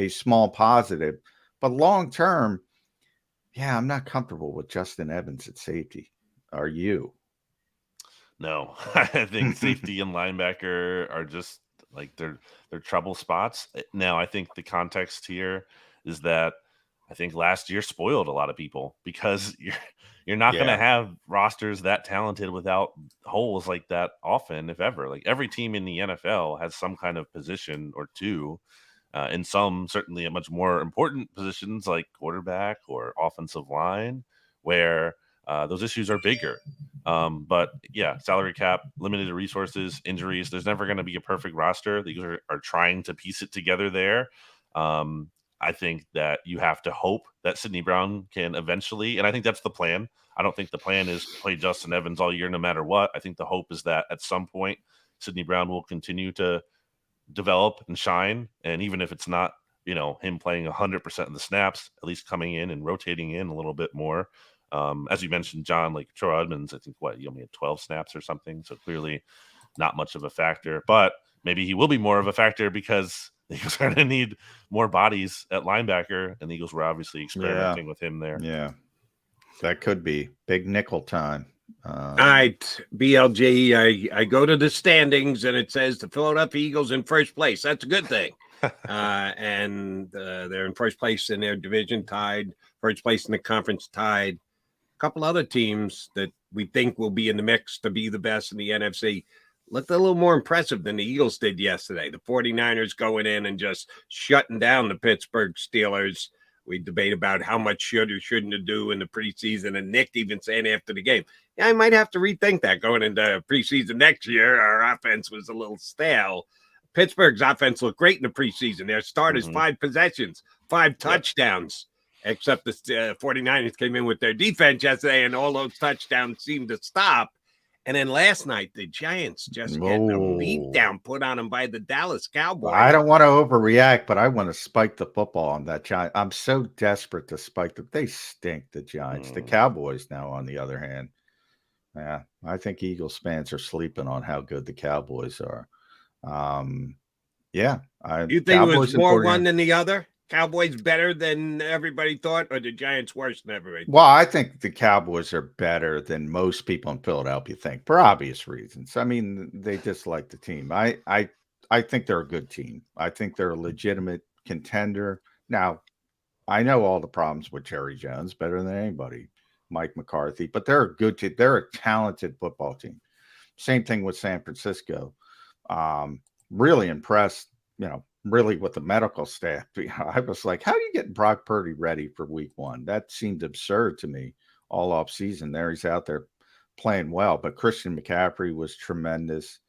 small positive. But long term, I'm not comfortable with Justin Evans at safety. Are you? No, I think safety and linebacker are just like they're trouble spots. Now, I think the context here is that I think last year spoiled a lot of people because you're not going to have rosters that talented without holes like that often, if ever. Like every team in the NFL has some kind of position or two, in some certainly at much more important positions like quarterback or offensive line, where those issues are bigger. But salary cap, limited resources, injuries. There's never going to be a perfect roster. The Eagles are trying to piece it together there. I think that you have to hope that Sidney Brown can eventually, and I think that's the plan. I don't think the plan is play Justin Evans all year, no matter what. I think the hope is that at some point, Sidney Brown will continue to develop and shine. And even if it's not, him playing 100% of the snaps, at least coming in and rotating in a little bit more. As you mentioned, John, like Troy Edmonds, I think he only had 12 snaps or something. So clearly not much of a factor, but maybe he will be more of a factor because the Eagles are going to need more bodies at linebacker, and the Eagles were obviously experimenting with him there. Yeah, that could be big nickel time. All right, BLG, I go to the standings, and it says the Philadelphia Eagles in first place. That's a good thing. And they're in first place in their division, tied. First place in the conference, tied. A couple other teams that we think will be in the mix to be the best in the NFC looked a little more impressive than the Eagles did yesterday. The 49ers going in and just shutting down the Pittsburgh Steelers. We debate about how much should or shouldn't do in the preseason. And Nick even saying after the game, I might have to rethink that going into preseason next year. Our offense was a little stale. Pittsburgh's offense looked great in the preseason. Their starters, 5 possessions, 5 touchdowns, except the 49ers came in with their defense yesterday, and all those touchdowns seemed to stop. And then last night, the Giants just getting a beat down put on them by the Dallas Cowboys. I don't want to overreact, but I want to spike the football on that Giant. I'm so desperate to spike them. They stink, the Giants. The Cowboys now, on the other hand. I think Eagles fans are sleeping on how good the Cowboys are. Yeah. You think it was more one than the other? Cowboys better than everybody thought, or the Giants worse than everybody thought? Well, I think the Cowboys are better than most people in Philadelphia think, for obvious reasons. I mean, they dislike the team. I think they're a good team. I think they're a legitimate contender. Now, I know all the problems with Jerry Jones better than anybody, Mike McCarthy, but they're a good team. They're a talented football team. Same thing with San Francisco. Really impressed, really with the medical staff. I was like, how are you getting Brock Purdy ready for week 1? That seemed absurd to me all off season. There he's out there playing well, but Christian McCaffrey was tremendous.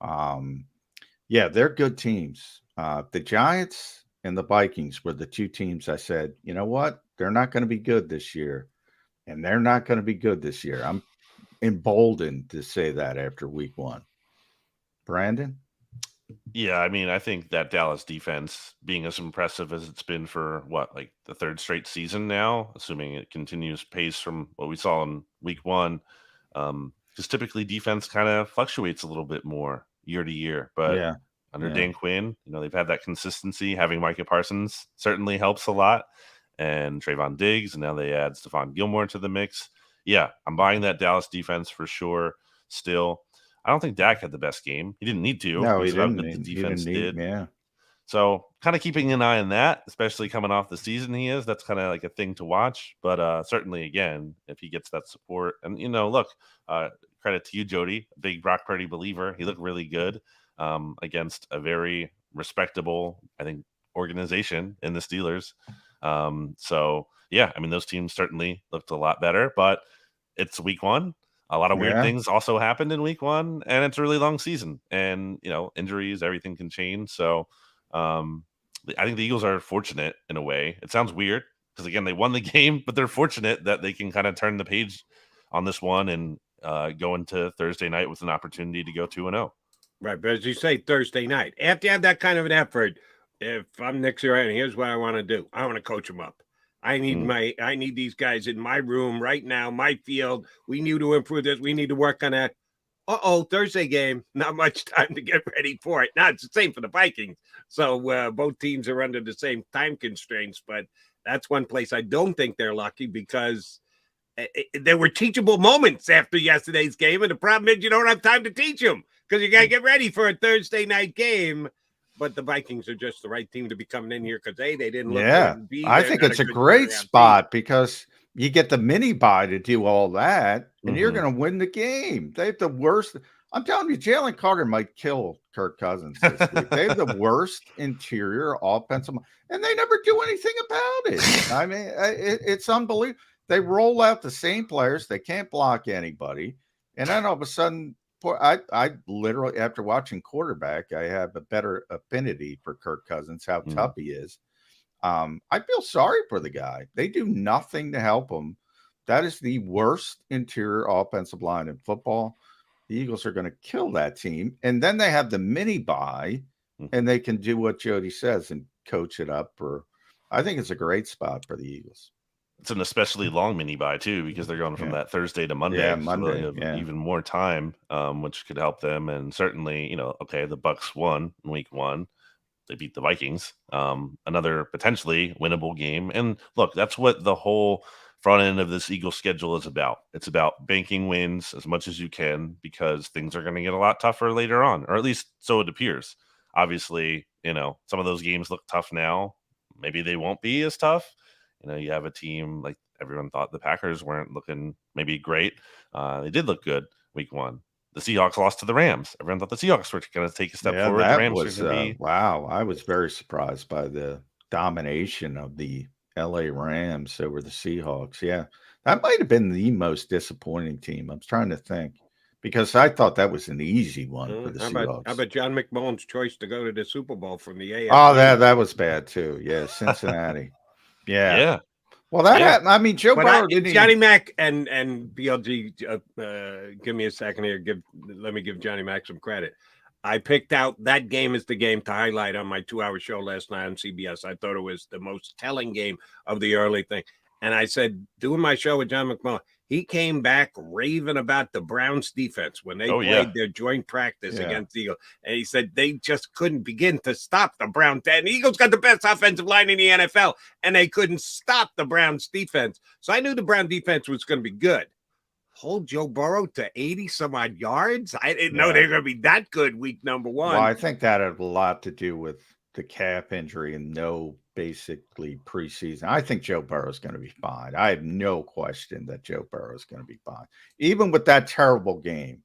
Yeah, they're good teams. The Giants and the Vikings were the two teams I said, you know what? They're not going to be good this year. And they're not going to be good this year. I'm emboldened to say that after week 1. Brandon? Yeah, I mean, I think that Dallas defense being as impressive as it's been for like the 3rd straight season now, assuming it continues pace from what we saw in week 1, because typically defense kind of fluctuates a little bit more year to year. But under Dan Quinn, they've had that consistency. Having Micah Parsons certainly helps a lot, and Trayvon Diggs, and now they add Stephon Gilmore to the mix. Yeah, I'm buying that Dallas defense for sure. Still, I don't think Dak had the best game. He didn't need to. No, he didn't. The defense did. Yeah. So kind of keeping an eye on that, especially coming off the season he is. That's kind of like a thing to watch. But certainly, again, if he gets that support. And, look, credit to you, Jody, a big Brock Purdy believer. He looked really good against a very respectable, I think, organization in the Steelers. So, yeah, I mean, those teams certainly looked a lot better. But it's week 1. A lot of weird things also happened in week 1, and it's a really long season. And, injuries, everything can change. So I think the Eagles are fortunate in a way. It sounds weird because, again, they won the game, but they're fortunate that they can kind of turn the page on this one and go into Thursday night with an opportunity to go 2-0. Right, but as you say, Thursday night, after you have that kind of an effort, if I'm Nick Sirianni, here's what I want to do. I want to coach them up. I need these guys in my room right now, my field. We need to improve this. We need to work on that. Thursday game, not much time to get ready for it. Now, it's the same for the Vikings. So both teams are under the same time constraints, but that's one place I don't think they're lucky because there were teachable moments after yesterday's game, and the problem is you don't have time to teach them because you got to get ready for a Thursday night game. But the Vikings are just the right team to be coming in here because they didn't look good. I think it's a great spot because you get the mini bye to do all that, and you're going to win the game. They have the worst. I'm telling you, Jalen Carter might kill Kirk Cousins this week. They have the worst interior offensive, and they never do anything about it. I mean, it's unbelievable. They roll out the same players. They can't block anybody, and then all of a sudden, I literally, after watching quarterback, I have a better affinity for Kirk Cousins, how tough he is. I feel sorry for the guy. They do nothing to help him. That is the worst interior offensive line in football. The Eagles are going to kill that team. And then they have the mini bye, and they can do what Jody says and coach it up. I think it's a great spot for the Eagles. It's an especially long mini bye too, because they're going from that Thursday to Monday. Yeah, Monday. So they have even more time, which could help them. And certainly, the Bucs won in week 1. They beat the Vikings. Another potentially winnable game. And look, that's what the whole front end of this Eagles schedule is about. It's about banking wins as much as you can because things are going to get a lot tougher later on, or at least so it appears. Obviously, some of those games look tough now. Maybe they won't be as tough. You have a team like everyone thought the Packers weren't looking maybe great. They did look good week 1. The Seahawks lost to the Rams. Everyone thought the Seahawks were going to take a step forward. The Rams was wow. I was very surprised by the domination of the LA Rams over the Seahawks. Yeah, that might have been the most disappointing team. I'm trying to think because I thought that was an easy one for the Seahawks. How about John McMullen's choice to go to the Super Bowl from the AFC? Oh, that was bad too. Yeah, Cincinnati. Yeah. Well, that happened. I mean, Joe Burrow didn't Johnny Mac and BLG. Give me a second here. Let me give Johnny Mac some credit. I picked out that game as the game to highlight on my 2-hour show last night on CBS. I thought it was the most telling game of the early thing. And I said, doing my show with John McMullen, He came back raving about the Browns defense when they played their joint practice against the Eagles. And he said they just couldn't begin to stop the Browns. And the Eagles got the best offensive line in the NFL, and they couldn't stop the Browns defense. So I knew the Brown defense was going to be good. Hold Joe Burrow to 80 some odd yards. I didn't know they were going to be that good week number one. Well, I think that had a lot to do with the calf injury and basically preseason. I think Joe Burrow is going to be fine. I have no question that Joe Burrow is going to be fine. Even with that terrible game,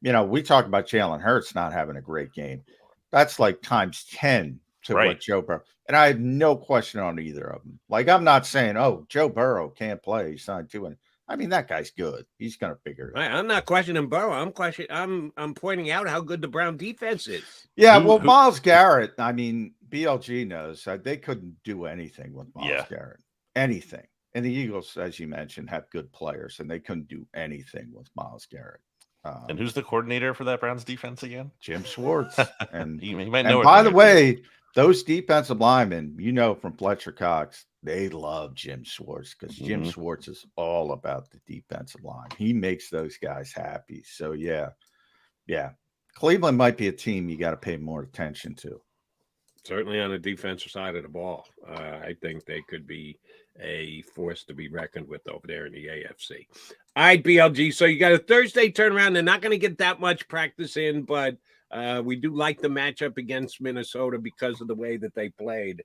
we talk about Jalen Hurts not having a great game. That's like times 10 to what Joe Burrow. And I have no question on either of them. Like, I'm not saying, oh, Joe Burrow can't play. He's not doing it. I mean, that guy's good. He's going to figure it out. I'm not questioning Burrow. I'm pointing out how good the Brown defense is. Yeah, Myles Garrett, I mean, BLG knows they couldn't do anything with Myles Garrett. Anything. And the Eagles, as you mentioned, have good players, and they couldn't do anything with Myles Garrett. And who's the coordinator for that Browns defense again? Jim Schwartz. And he might know. And by the way, those defensive linemen, from Fletcher Cox, they love Jim Schwartz because Jim Schwartz is all about the defensive line. He makes those guys happy. So, yeah. Cleveland might be a team you got to pay more attention to. Certainly on the defensive side of the ball. I think they could be a force to be reckoned with over there in the AFC. All right, BLG. So you got a Thursday turnaround. They're not going to get that much practice in, but we do like the matchup against Minnesota because of the way that they played.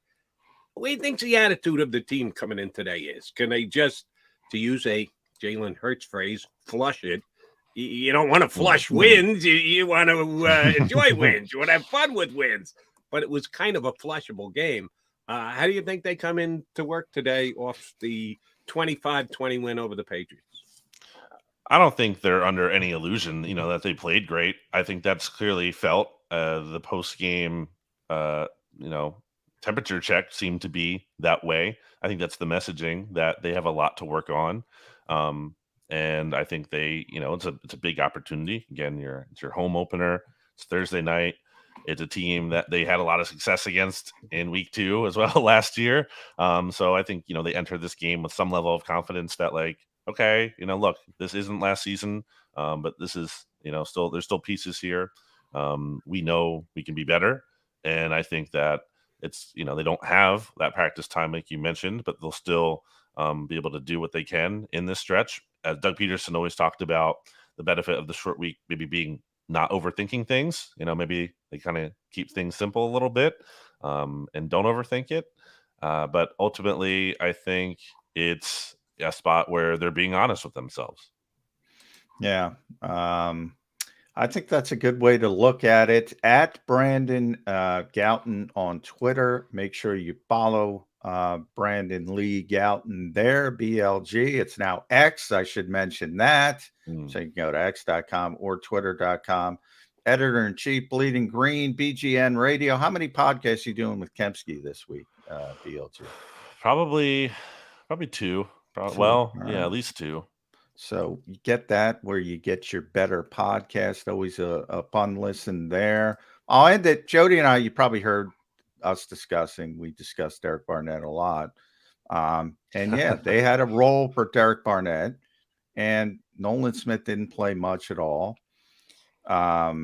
What do you think the attitude of the team coming in today is? Can they just, to use a Jalen Hurts phrase, flush it? You don't want to flush wins. You want to enjoy wins. You want to have fun with wins. But it was kind of a flushable game. How do you think they come in to work today off the 25-20 win over the Patriots? I don't think they're under any illusion, that they played great. I think that's clearly felt. The post-game, temperature check seemed to be that way. I think that's the messaging that they have a lot to work on. And I think they, it's a big opportunity. Again, it's your home opener. It's Thursday night. It's a team that they had a lot of success against in week 2 as well last year. So I think, they enter this game with some level of confidence that okay, look, this isn't last season, but this is, there's still pieces here. We know we can be better. And I think that it's, they don't have that practice time like you mentioned, but they'll still be able to do what they can in this stretch. As Doug Peterson always talked about, the benefit of the short week maybe being not overthinking things. Maybe they kind of keep things simple a little bit and don't overthink it. But ultimately, I think it's a spot where they're being honest with themselves. Yeah. I think that's a good way to look at it. At Brandon Gouton on Twitter. Make sure you follow Brandon Lee Gouton there, BLG. It's now X. I should mention that. So you can go to x.com or twitter.com. Editor-in-chief, Bleeding Green, BGN Radio. How many podcasts are you doing with Kempsky this week, BLG? Probably 2. At least 2. So you get that where you get your better podcast. Always a fun listen there. I'll end it. Jody and I, you probably heard us discussing. We discussed Derek Barnett a lot. And they had a role for Derek Barnett. And Nolan Smith didn't play much at all. Now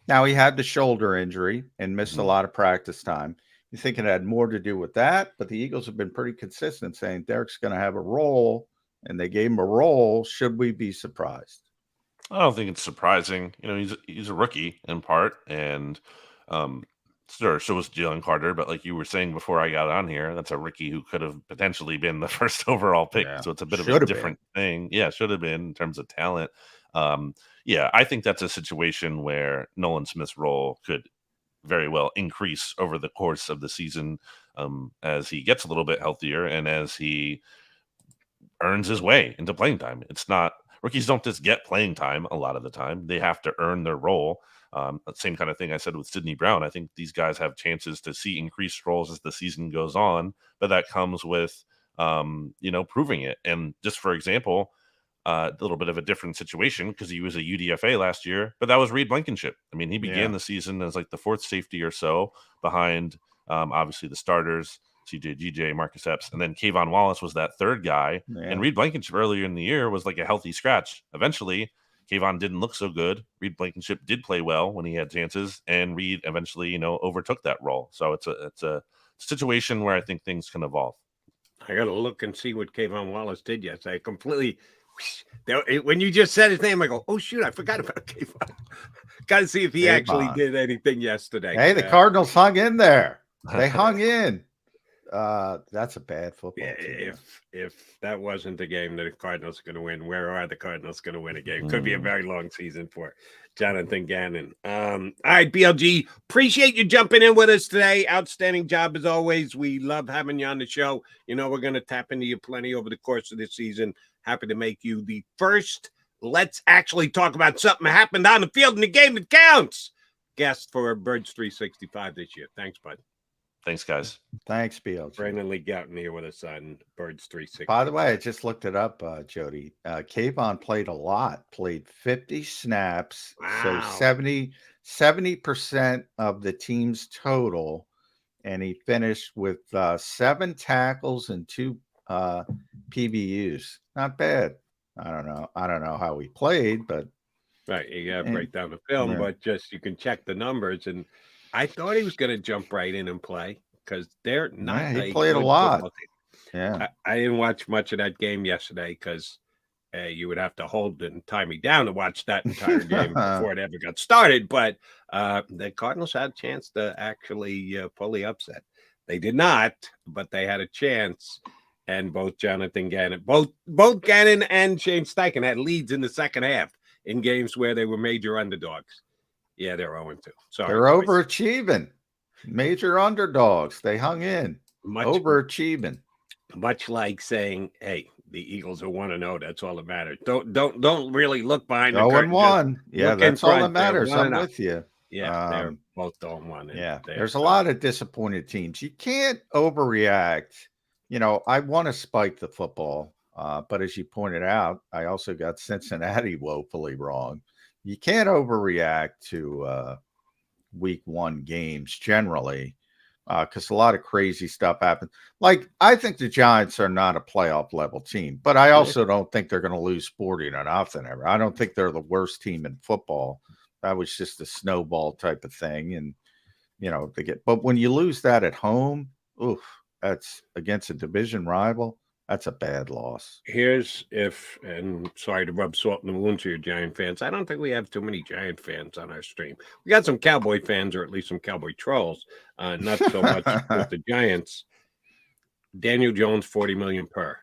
he had the shoulder injury and missed a lot of practice time. You think it had more to do with that, but the Eagles have been pretty consistent saying Derek's going to have a role, and they gave him a role. Should we be surprised? I don't think it's surprising. He's a rookie in part, and so was Jalen Carter. But like you were saying before I got on here, that's a rookie who could have potentially been the first overall pick. Yeah. So it's a bit of a different thing. Yeah, should have been in terms of talent. I think that's a situation where Nolan Smith's role could very well increase over the course of the season as he gets a little bit healthier and as he earns his way into playing time. It's not rookies don't just get playing time a lot of the time. They have to earn their role. Same kind of thing I said with Sidney Brown. I think these guys have chances to see increased roles as the season goes on, but that comes with, proving it. And just for example, a little bit of a different situation because he was a UDFA last year, but that was Reed Blankenship. I mean, he began the season as like the 4th safety or so behind, obviously the starters, CJ, GJ, Marcus Epps, and then Kayvon Wallace was that third guy. Yeah. And Reed Blankenship earlier in the year was like a healthy scratch. Eventually, Kayvon didn't look so good. Reed Blankenship did play well when he had chances, and Reed eventually, overtook that role. So it's a situation where I think things can evolve. I got to look and see what Kayvon Wallace did yesterday. Completely. When you just said his name, I go, oh, shoot, I forgot about Kayvon. Got to see if he actually did anything yesterday. Hey, the Cardinals hung in there. They hung in. That's a bad football team. If that wasn't the game that the Cardinals are going to win, where are the Cardinals going to win a game? Could be a very long season for Jonathan Gannon. All right, BLG, appreciate you jumping in with us today. Outstanding job as always. We love having you on the show. We're going to tap into you plenty over the course of this season. Happy to make you the first let's actually talk about something that happened on the field in the game that counts guest for Birds 365 this year. Thanks, bud. Thanks, guys. Thanks, BLG. Brandon Lee Gouton here with us on Birds 360. By the way, I just looked it up, Jody. Kayvon played a lot, played 50 snaps. Wow. So 70% of the team's total. And he finished with 7 tackles and 2 PBUs. Not bad. I don't know how he played, but right, you got to break down the film, but just you can check the numbers. And I thought he was going to jump right in and play because they're not. Yeah, he played a lot. Yeah, I didn't watch much of that game yesterday because you would have to hold and tie me down to watch that entire game before it ever got started. But the Cardinals had a chance to actually pull the upset. They did not, but they had a chance. And both Jonathan Gannon, both Gannon and Shane Steichen had leads in the second half in games where they were major underdogs. Yeah, they're 0-2. Sorry, they're overachieving. Major underdogs. They hung in. Overachieving. Much like saying, "Hey, the Eagles are 1-0. That's all that matters." Don't really look behind. 0-1. Yeah, that's all that matters. I'm with you. Yeah, they're both 0-1. Yeah, there's a lot of disappointed teams. You can't overreact. I want to spike the football, but as you pointed out, I also got Cincinnati woefully wrong. You can't overreact to week 1 games generally because a lot of crazy stuff happens. Like, I think the Giants are not a playoff level team, but I also don't think they're going to lose 40-0 ever. I don't think they're the worst team in football. That was just a snowball type of thing. And, but when you lose that at home, oof. That's against a division rival. That's a bad loss. And sorry to rub salt in the wounds to your Giant fans. I don't think we have too many Giant fans on our stream. We got some Cowboy fans, or at least some Cowboy trolls. Not so much with the Giants. Daniel Jones, $40 million per.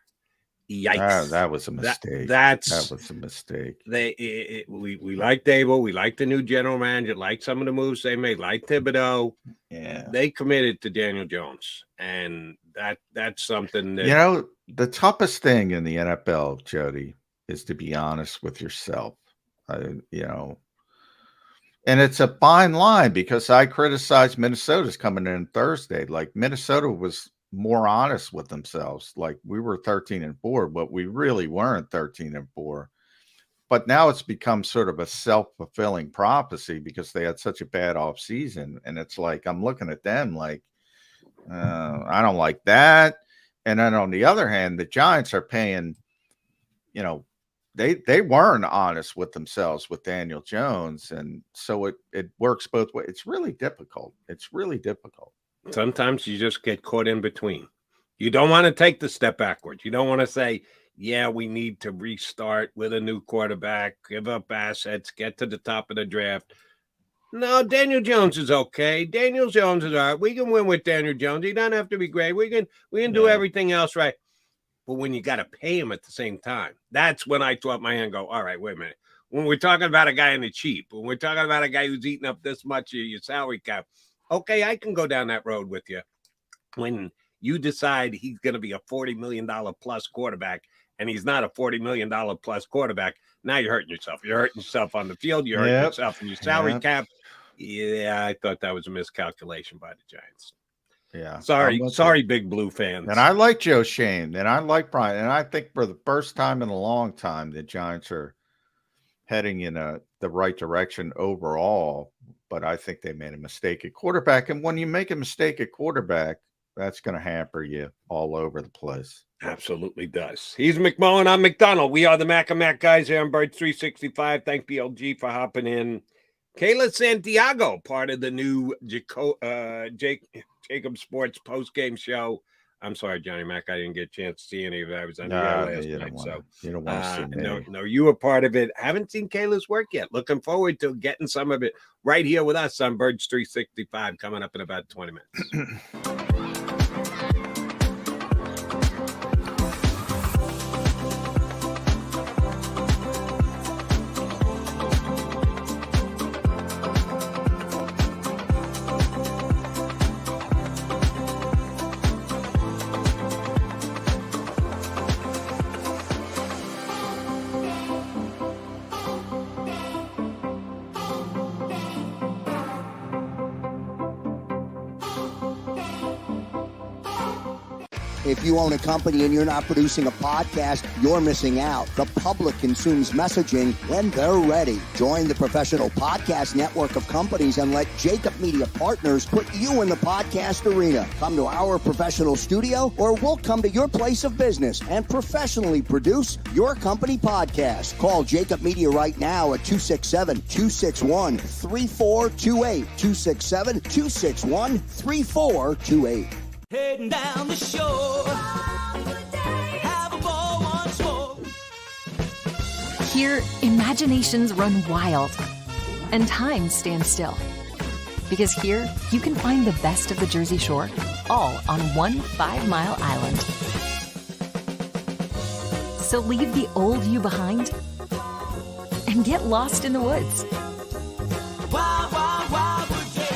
Yikes! That was a mistake. That was a mistake. We like Dable. We like the new general manager. Like some of the moves they made. Like Thibodeau. Yeah, they committed to Daniel Jones, and that's something that the toughest thing in the NFL, Jody, is to be honest with yourself. And it's a fine line because I criticized Minnesota's coming in Thursday. Like, Minnesota was more honest with themselves. Like, we were 13-4, but we really weren't 13-4. But now it's become sort of a self-fulfilling prophecy because they had such a bad offseason. And it's like, I'm looking at them like, I don't like that. And then on the other hand, the Giants are paying, they weren't honest with themselves with Daniel Jones. And so it works both ways. It's really difficult. Sometimes you just get caught in between. You don't want to take the step backwards. You don't want to say, yeah, we need to restart with a new quarterback, give up assets, get to the top of the draft. No, Daniel Jones is okay. Daniel Jones is all right. We can win with Daniel Jones. He doesn't have to be great. We can do everything else right. But when you got to pay him at the same time, that's when I throw up my hand and go, all right, wait a minute. When we're talking about a guy in the cheap, when we're talking about a guy who's eating up this much of your salary cap, okay, I can go down that road with you. When you decide he's going to be a $40 million plus quarterback and he's not a $40 million plus quarterback, now you're hurting yourself. You're hurting yourself on the field. You're hurting yourself in your salary cap. Yeah, I thought that was a miscalculation by the Giants. Yeah. Sorry, Big Blue fans. And I like Joe Shane, and I like Brian. And I think for the first time in a long time, the Giants are heading in the right direction overall. But I think they made a mistake at quarterback. And when you make a mistake at quarterback, that's going to hamper you all over the place. Absolutely does. He's McMullen. I'm McDonald. We are the Mac and Mac guys here on Bird 365. Thank BLG for hopping in. Kayla Santiago, part of the new JAKIB Sports post-game show. I'm sorry, Johnny Mac. I didn't get a chance to see any of that. I was on the air last night. You don't want to see me. No, you were part of it. Haven't seen Kayla's work yet. Looking forward to getting some of it right here with us on Birds 365 coming up in about 20 minutes. If you own a company and you're not producing a podcast, you're missing out. The public consumes messaging when they're ready. Join the professional podcast network of companies and let JAKIB Media Partners put you in the podcast arena. Come to our professional studio or we'll come to your place of business and professionally produce your company podcast. Call JAKIB Media right now at 267-261-3428. 267-261-3428. Heading down the shore, have a ball once more. Here, imaginations run wild and time stands still. Because here, you can find the best of the Jersey Shore, all on one 5-mile island. So leave the old you behind and get lost in the woods. Wild, wild, wild wood days.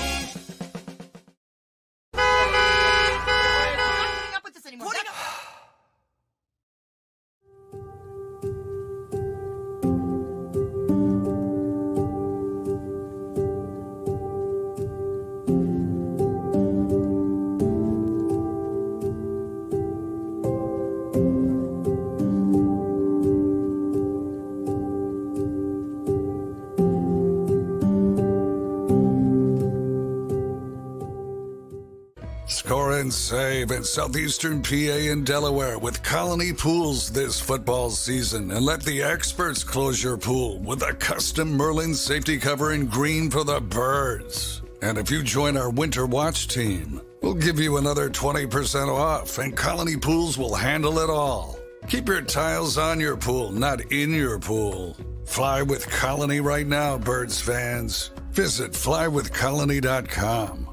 Score and save in southeastern PA and Delaware with Colony Pools this football season, and let the experts close your pool with a custom Merlin safety cover in green for the birds. And if you join our Winter Watch team, we'll give you another 20% off, and Colony Pools will handle it all. Keep your tiles on your pool, not in your pool. Fly with Colony right now, Birds fans. Visit flywithcolony.com.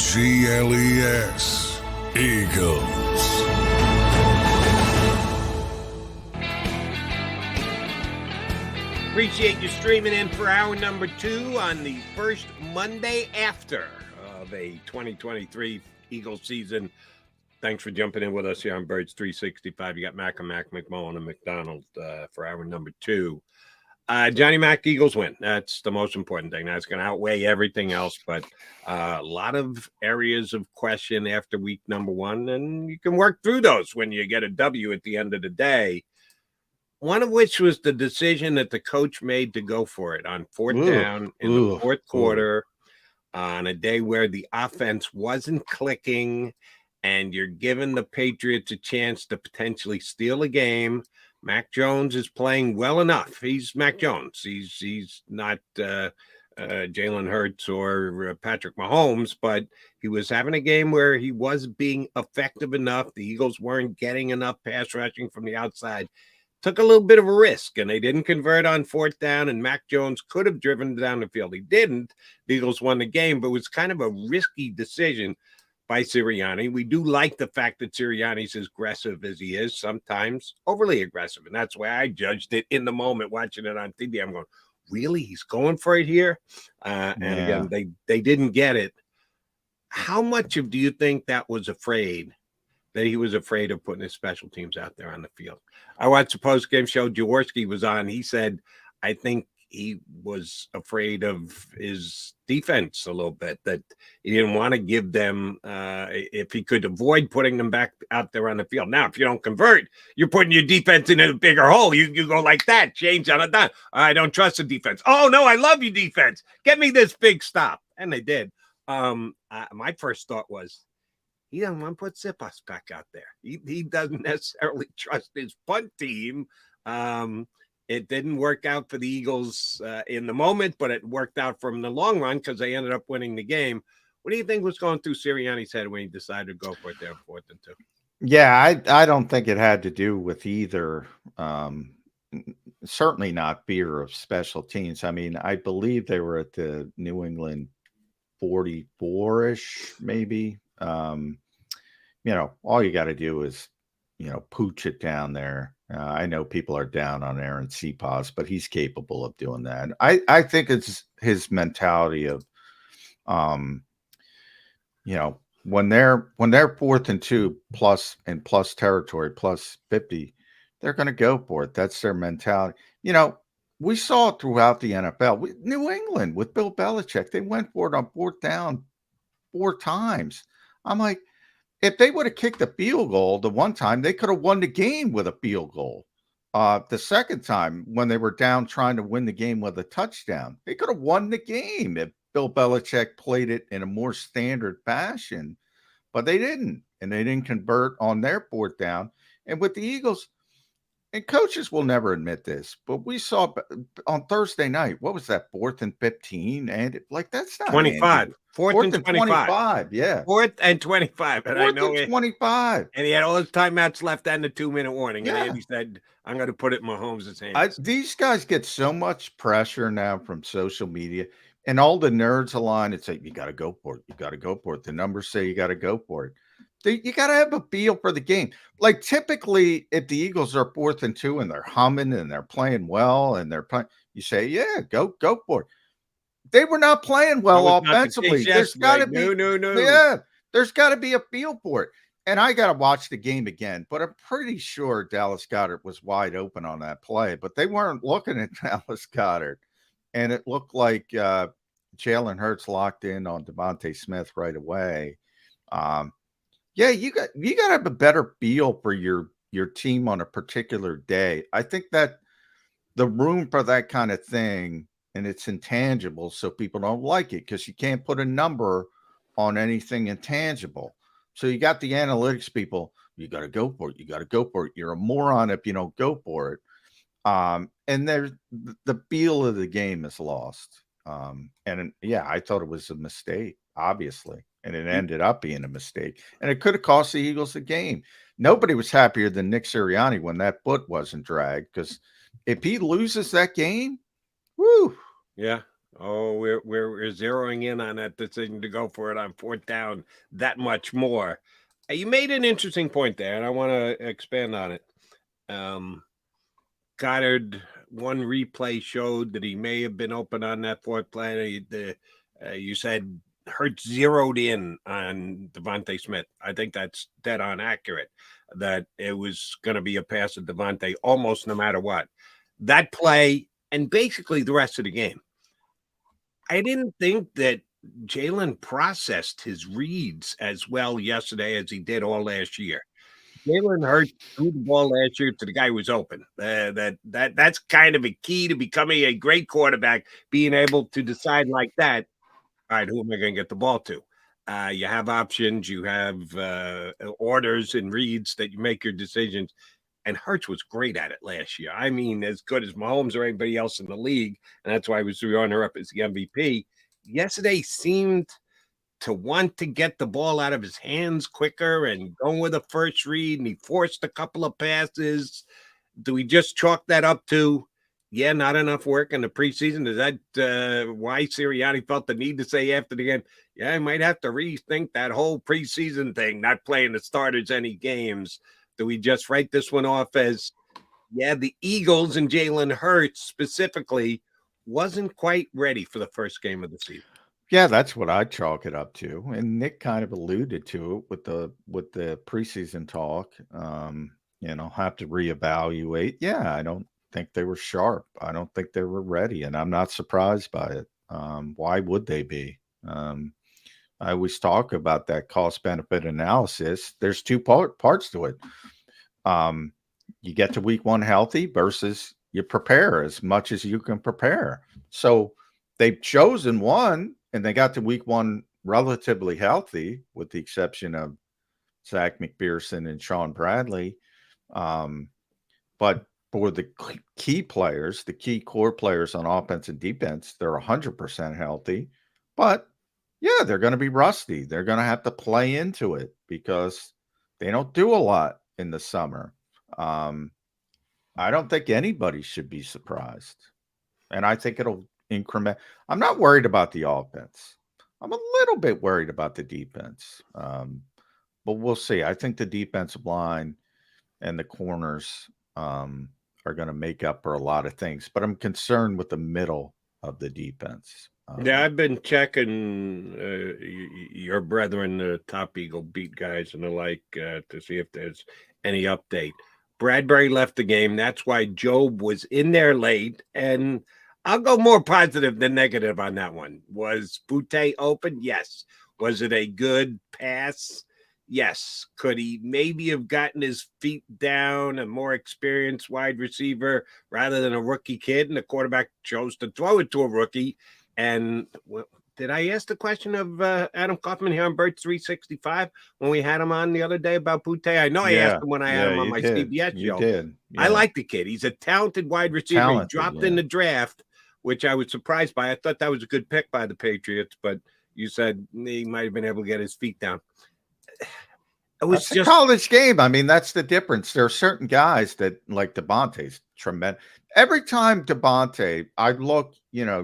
EAGLES, Eagles. Appreciate you streaming in for hour number 2 on the first Monday after of a 2023 Eagles season. Thanks for jumping in with us here on Birds 365. You got Mac and Mac, McMullen, and McDonald for hour number 2. Johnny Mac, Eagles win. That's the most important thing. That's going to outweigh everything else. But a lot of areas of question after week number 1, and you can work through those when you get a W at the end of the day. One of which was the decision that the coach made to go for it on fourth down in the fourth quarter on a day where the offense wasn't clicking, and you're giving the Patriots a chance to potentially steal a game. Mac Jones is playing well enough. He's Mac Jones. He's not Jalen Hurts or Patrick Mahomes, but he was having a game where he was being effective enough. The Eagles weren't getting enough pass rushing from the outside. Took a little bit of a risk, and they didn't convert on fourth down, and Mac Jones could have driven down the field. He didn't. The Eagles won the game, but it was kind of a risky decision by Sirianni. We do like the fact that Sirianni's as aggressive as he is, sometimes overly aggressive. And that's why I judged it in the moment watching it on TV. I'm going, really? He's going for it here? And again, they didn't get it. How much do you think that was that he was afraid of putting his special teams out there on the field? I watched the post-game show. Jaworski was on. He said, I think he was afraid of his defense a little bit, that he didn't want to give them, if he could avoid putting them back out there on the field. Now, if you don't convert, you're putting your defense in a bigger hole. You go like that, change on a dime. I don't trust the defense. Oh, no, I love you, defense. Get me this big stop. And they did. My first thought was, he doesn't want to put Zippos back out there. He doesn't necessarily trust his punt team. It didn't work out for the Eagles in the moment, but it worked out from the long run because they ended up winning the game. What do you think was going through Sirianni's head when he decided to go for it there, 4th and 2? Yeah, I don't think it had to do with either. Certainly not fear of special teams. I mean, I believe they were at the New England 44-ish, maybe. All you got to do is, pooch it down there. I know people are down on Aaron Cepas, but he's capable of doing that. I think it's his mentality of, when they're 4th and 2 plus territory plus 50, they're going to go for it. That's their mentality. We saw it throughout the NFL. New England with Bill Belichick, they went for it on 4th down 4 times. I'm like, if they would have kicked a field goal the one time, they could have won the game with a field goal. The second time, when they were down trying to win the game with a touchdown, they could have won the game if Bill Belichick played it in a more standard fashion. But they didn't, and they didn't convert on their 4th down. And with the Eagles, and coaches will never admit this, but we saw on Thursday night, what was that, 4th and 15? And that's not 25. 4th and 25. Yeah. 4th and 25. And 4th I know and 25. And he had all his timeouts left and the 2-minute warning. Yeah. And Andy said, I'm going to put it in Mahomes' hands. These guys get so much pressure now from social media, and all the nerds align and say, you got to go for it. You got to go for it. The numbers say you got to go for it. You got to have a feel for the game. Like typically, if the Eagles are 4th and 2 and they're humming and they're playing well and they're playing, you say, yeah, go for it. They were not playing well offensively. There's got to be no. Yeah, there's got to be a feel for it. And I got to watch the game again, but I'm pretty sure Dallas Goedert was wide open on that play, but they weren't looking at Dallas Goedert. And it looked like Jalen Hurts locked in on Devontae Smith right away. Yeah, you got to have a better feel for your team on a particular day. I think that the room for that kind of thing, and it's intangible, so people don't like it because you can't put a number on anything intangible. So you got the analytics people, you got to go for it. You got to go for it. You're a moron if you don't go for it. And there's the feel of the game is lost. And yeah, I thought it was a mistake, obviously. And it ended up being a mistake. And it could have cost the Eagles the game. Nobody was happier than Nick Sirianni when that foot wasn't dragged, because if he loses that game, whoo. Yeah. Oh, we're zeroing in on that decision to go for it on 4th down that much more. You made an interesting point there, and I want to expand on it. Goddard, one replay showed that he may have been open on that 4th play. You said Hurts zeroed in on Devontae Smith. I think that's dead on accurate, that it was going to be a pass to Devontae almost no matter what. That play and basically the rest of the game. I didn't think that Jalen processed his reads as well yesterday as he did all last year. Jalen Hurts threw the ball last year to the guy who was open. That's kind of a key to becoming a great quarterback, being able to decide like that. All right, who am I going to get the ball to? You have options. You have orders and reads that you make your decisions. And Hurts was great at it last year. I mean, as good as Mahomes or anybody else in the league. And that's why he was the runner-up as the MVP. Yesterday seemed to want to get the ball out of his hands quicker and go with a first read. And he forced a couple of passes. Do we just chalk that up to, yeah, not enough work in the preseason? Is that why Sirianni felt the need to say after the game, yeah, I might have to rethink that whole preseason thing, not playing the starters any games? Do we just write this one off as, yeah, the Eagles and Jalen Hurts specifically wasn't quite ready for the first game of the season? Yeah, that's what I chalk it up to. And Nick kind of alluded to it with the preseason talk. Have to reevaluate. Yeah, I don't think they were sharp. I don't think they were ready, and I'm not surprised by it. Why would they be? I always talk about that cost benefit analysis. There's two parts to it. You get to week 1 healthy versus you prepare as much as you can prepare. So they've chosen one, and they got to week 1 relatively healthy, with the exception of Zach McPherson and Sean Bradley. But for the key players, the key core players on offense and defense, they're 100% healthy. But yeah, they're going to be rusty. They're going to have to play into it because they don't do a lot in the summer. I don't think anybody should be surprised. And I think it'll increment. I'm not worried about the offense. I'm a little bit worried about the defense. But we'll see. I think the defensive line and the corners are going to make up for a lot of things. But I'm concerned with the middle of the defense. Yeah, I've been checking your brethren, the Top Eagle beat guys and the like, to see if there's any update. Bradbury left the game. That's why Job was in there late. And I'll go more positive than negative on that one. Was Boutte open? Yes. Was it a good pass? Yes. Could he maybe have gotten his feet down, a more experienced wide receiver rather than a rookie kid? And the quarterback chose to throw it to a rookie. And did I ask the question of Adam Kaufman here on Birds 365 when we had him on the other day about Boutte? I know I asked him when I had him on my CBS show. You did. Yeah. I like the kid. He's a talented wide receiver. He dropped in the draft, which I was surprised by. I thought that was a good pick by the Patriots, but you said he might have been able to get his feet down. It was just a college game. I mean, that's the difference. There are certain guys that, like Devontae's tremendous. Every time Devontae,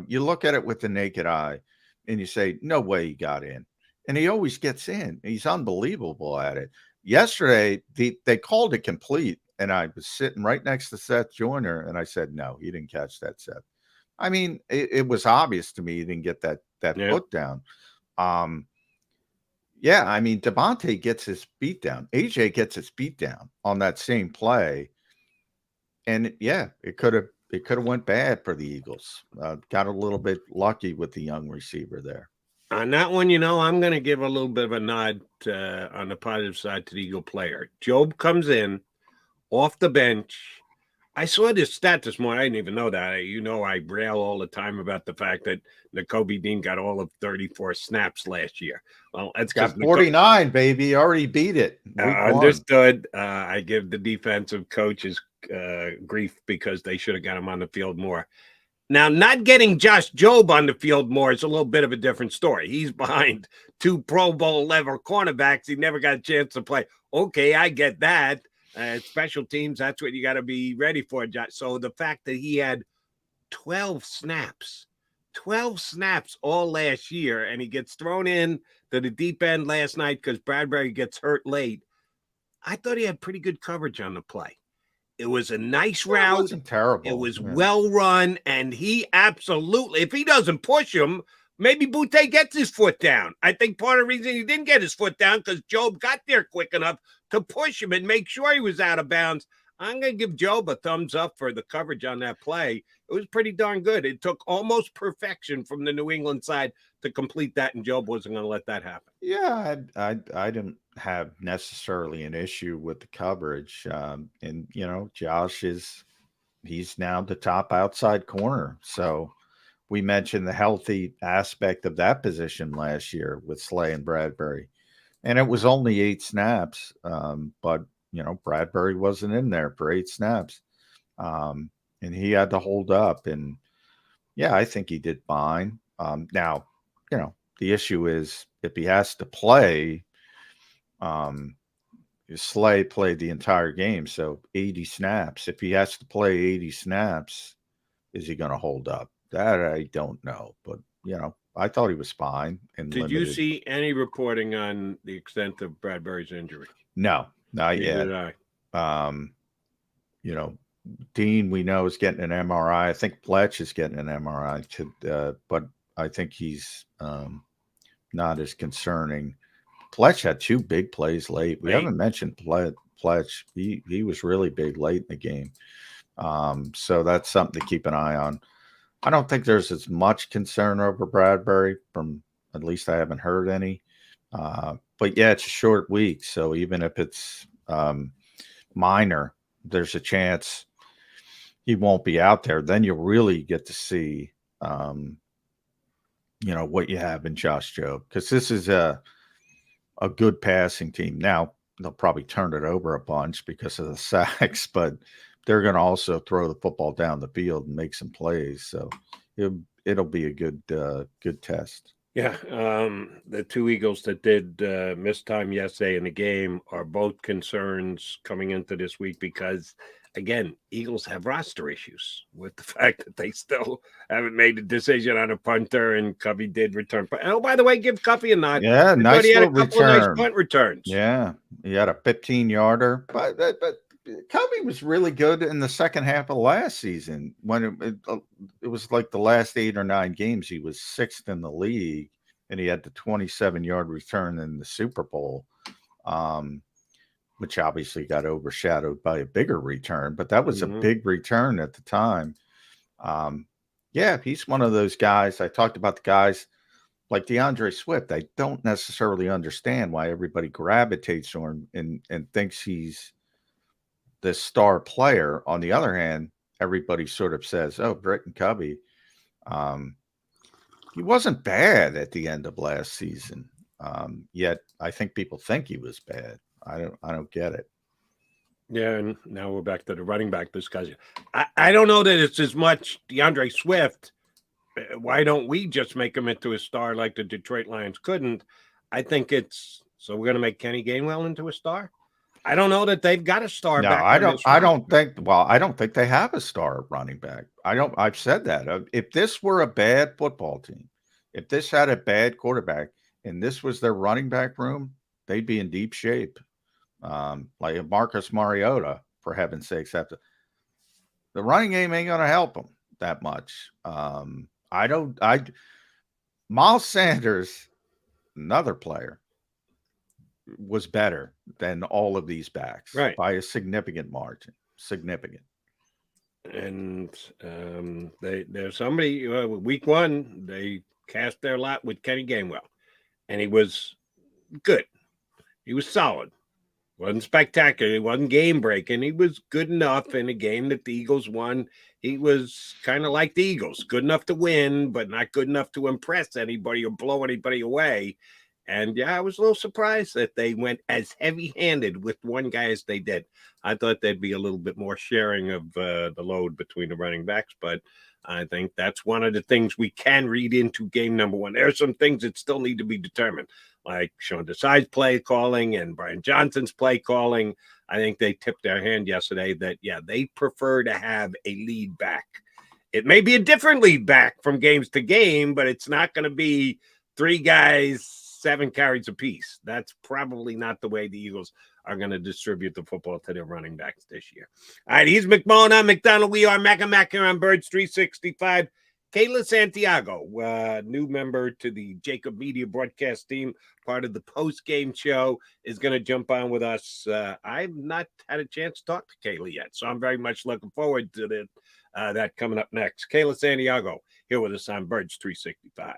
you look at it with the naked eye and you say, no way he got in. And he always gets in. He's unbelievable at it. Yesterday, they called it complete, and I was sitting right next to Seth Joyner, and I said, no, he didn't catch that, Seth. I mean, it was obvious to me he didn't get that foot down. Yeah, I mean, Devontae gets his beat down. AJ gets his beat down on that same play. And yeah, it could have went bad for the Eagles. Got a little bit lucky with the young receiver there. On that one, I'm going to give a little bit of a nod on the positive side to the Eagle player. Job comes in off the bench. I saw this stat this morning. I didn't even know that. I rail all the time about the fact that Nakobe Dean got all of 34 snaps last year. Well, that's got 49, baby. Already beat it. Understood. I give the defensive coaches grief because they should have got him on the field more. Now, not getting Josh Jobe on the field more is a little bit of a different story. He's behind 2 Pro Bowl level cornerbacks. He never got a chance to play. Okay, I get that. Special teams, that's what you got to be ready for, Josh. So the fact that he had 12 snaps all last year, and he gets thrown in to the deep end last night because Bradbury gets hurt late. I thought he had pretty good coverage on the play. It was a nice route. It wasn't terrible. It was well run, and he absolutely, if he doesn't push him, maybe Boutte gets his foot down. I think part of the reason he didn't get his foot down because Job got there quick enough to push him and make sure he was out of bounds. I'm going to give Job a thumbs up for the coverage on that play. It was pretty darn good. It took almost perfection from the New England side to complete that, and Job wasn't going to let that happen. Yeah, I didn't have necessarily an issue with the coverage. And, Josh he's now the top outside corner. So we mentioned the healthy aspect of that position last year with Slay and Bradbury. And it was only 8 snaps, but, Bradbury wasn't in there for 8 snaps. And he had to hold up. And, yeah, I think he did fine. Now, the issue is if he has to play, Slay played the entire game, so 80 snaps. If he has to play 80 snaps, is he going to hold up? That I don't know. But, I thought he was fine. And did you see any reporting on the extent of Bradbury's injury? No, not yet. Did I. Dean, we know, is getting an MRI. I think Fletch is getting an MRI, but I think he's not as concerning. Fletch had 2 big plays late. We haven't mentioned Fletch. He was really big late in the game. So that's something to keep an eye on. I don't think there's as much concern over Bradbury, from at least I haven't heard any. But yeah, it's a short week, so even if it's minor, there's a chance he won't be out there. Then you really get to see, what you have in Josh Jobe, because this is a good passing team. Now they'll probably turn it over a bunch because of the sacks, but they're going to also throw the football down the field and make some plays. So it'll be a good test. Yeah, the two Eagles that did miss time yesterday in the game are both concerns coming into this week because, again, Eagles have roster issues with the fact that they still haven't made a decision on a punter, and Covey did return. Oh, by the way, give Covey a nod. Yeah, nice he had a little couple of return. nice punt returns. Yeah, he had a 15-yarder, but Covey was really good in the second half of last season when it was like the last 8 or 9 games. He was 6th in the league, and he had the 27-yard return in the Super Bowl, which obviously got overshadowed by a bigger return, but that was a big return at the time. Yeah, he's one of those guys. I talked about the guys like DeAndre Swift. I don't necessarily understand why everybody gravitates to him and thinks he's this star player. On the other hand, everybody sort of says, "Oh, Britton Covey." He wasn't bad at the end of last season. Yet I think people think he was bad. I don't get it. Yeah, and now we're back to the running back discussion. I don't know that it's as much DeAndre Swift. Why don't we just make him into a star like the Detroit Lions couldn't? I think it's so we're going to make Kenny Gainwell into a star. I don't know that they've got a star. No, back I don't think they have a star running back. I've said that. If this were a bad football team, if this had a bad quarterback and this was their running back room, they'd be in deep shape. Like Marcus Mariota, for heaven's sakes. The running game ain't going to help them that much. Miles Sanders, another player, was better than all of these backs, right, by a significant margin. Significant. And there's somebody week 1 they cast their lot with Kenny Gainwell, and he was good. He was solid. Wasn't spectacular. He wasn't game breaking. He was good enough in a game that the Eagles won. He was kind of like the Eagles, good enough to win, but not good enough to impress anybody or blow anybody away. And yeah, I was a little surprised that they went as heavy-handed with one guy as they did. I thought there'd be a little bit more sharing of the load between the running backs, but I think that's one of the things we can read into game number 1. There are some things that still need to be determined, like Sean Desai's play calling and Brian Johnson's play calling. I think they tipped their hand yesterday that, yeah, they prefer to have a lead back. It may be a different lead back from games to game, but it's not going to be 3 guys, 7 carries apiece. That's probably not the way the Eagles are going to distribute the football to their running backs this year. All right, he's McMullen. I'm McDonald. We are Mac and Mac here on Birds 365. Kayla Santiago, new member to the JAKIB Media broadcast team, part of the post-game show, is going to jump on with us. I've not had a chance to talk to Kayla yet, so I'm very much looking forward to that coming up next. Kayla Santiago here with us on Birds 365.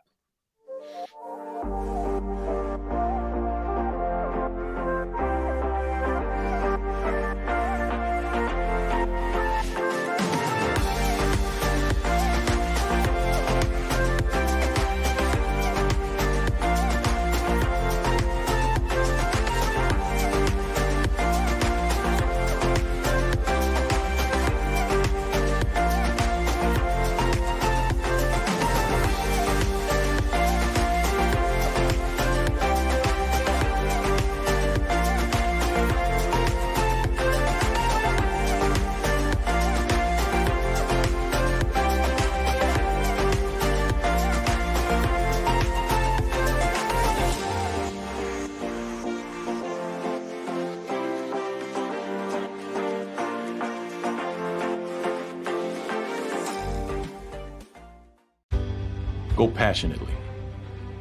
Go passionately.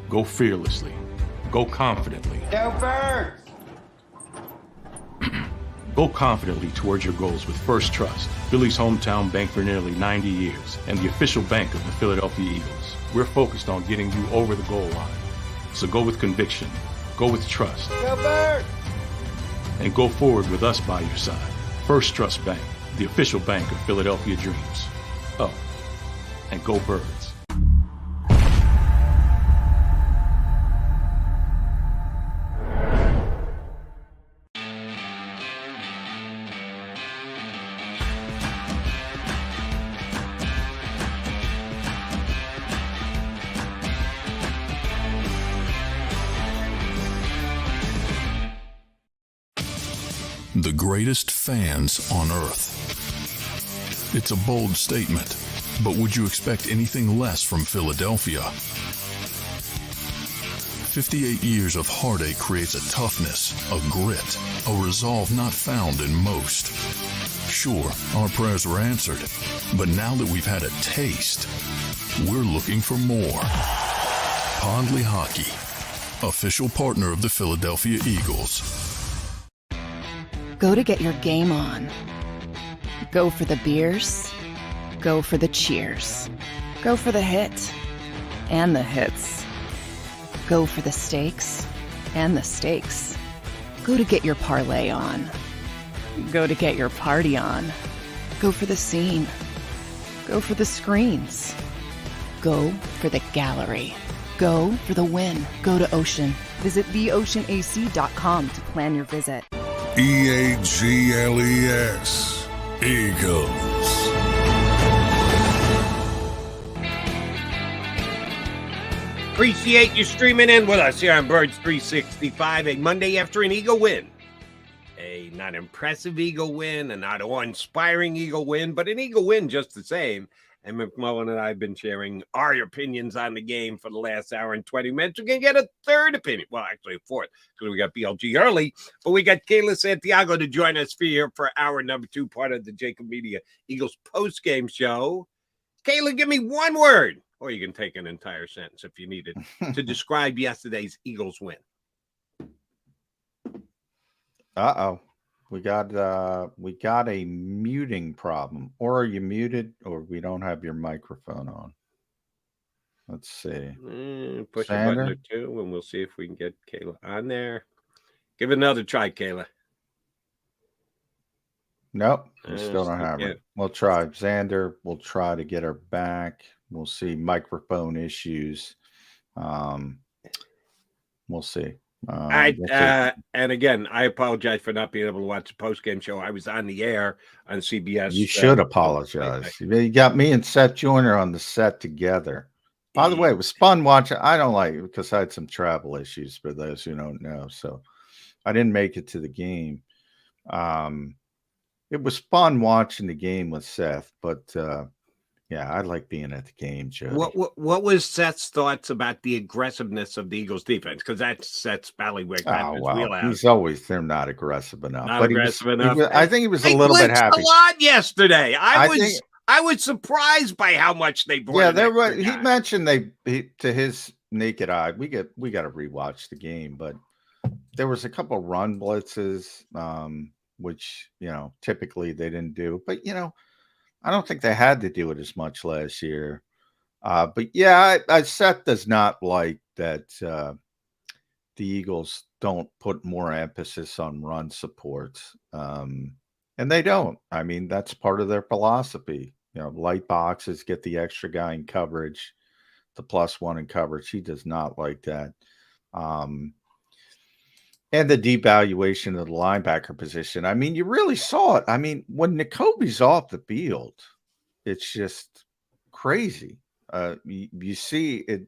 Go fearlessly. Go confidently. Go Birds! Go confidently towards your goals with First Trust, Philly's hometown bank for nearly 90 years and the official bank of the Philadelphia Eagles. We're focused on getting you over the goal line. So go with conviction, go with trust, and go forward with us by your side. First Trust Bank, the official bank of Philadelphia Dreams. Oh, and go Birds. The greatest fans on earth. It's a bold statement, but would you expect anything less from Philadelphia? 58 years of heartache creates a toughness, a grit, a resolve not found in most. Sure, our prayers were answered, but now that we've had a taste, we're looking for more. Pondley Hockey, official partner of the Philadelphia Eagles. Go to get your game on. Go for the beers. Go for the cheers. Go for the hit and the hits. Go for the stakes and the stakes. Go to get your parlay on. Go to get your party on. Go for the scene. Go for the screens. Go for the gallery. Go for the win. Go to Ocean. Visit theoceanac.com to plan your visit. EAGLES, Eagles. Appreciate you streaming in with us here on Birds 365. A Monday after an Eagle win. A not impressive Eagle win, a not awe-inspiring Eagle win, but an Eagle win just the same. And McMullen and I have been sharing our opinions on the game for the last hour and 20 minutes. We're going to get a third opinion. Well, actually a fourth, because we got BLG early. But we got Kayla Santiago to join us here for hour number 2, part of the JAKIB Media Eagles post-game show. Kayla, give me one word, or you can take an entire sentence if you need it, to describe yesterday's Eagles win. Uh-oh. We got a muting problem. Or are you muted, or we don't have your microphone on? Let's see. Push a button or two, and we'll see if we can get Kayla on there. Give it another try, Kayla. Nope, we still don't have her. We'll try. Zander, we'll try to get her back. We'll see microphone issues. We'll see. And again, I apologize for not being able to watch the post-game show. I was on the air on CBS. You should apologize. You got me and Seth Joyner on the set together. By the way, it was fun watching. I don't like it because I had some travel issues for those who don't know. So I didn't make it to the game. It was fun watching the game with Seth, but yeah, I like being at the game, Joe. What was Seth's thoughts about the aggressiveness of the Eagles defense? Because that's Seth's ballywick. Oh, well, he's always, they're not aggressive enough. Not aggressive enough. I think he was a little bit happy. A lot yesterday. I was surprised by how much they brought. Yeah, there was. He mentioned to his naked eye. We got to rewatch the game, but there was a couple run blitzes, which typically they didn't do. But I don't think they had to do it as much last year. But yeah, Seth does not like that the Eagles don't put more emphasis on run support. And they don't. I mean, that's part of their philosophy. Light boxes, get the extra guy in coverage, the +1 in coverage. He does not like that. And the devaluation of the linebacker position. I mean, you really saw it. I mean, when Nakobe's off the field, it's just crazy. You see it,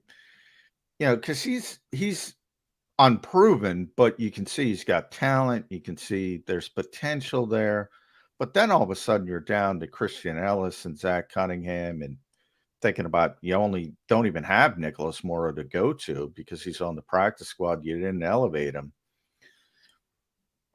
because he's unproven, but you can see he's got talent. You can see there's potential there. But then all of a sudden you're down to Christian Ellis and Zach Cunningham and thinking about you only don't even have Nicholas Morrow to go to because he's on the practice squad. You didn't elevate him.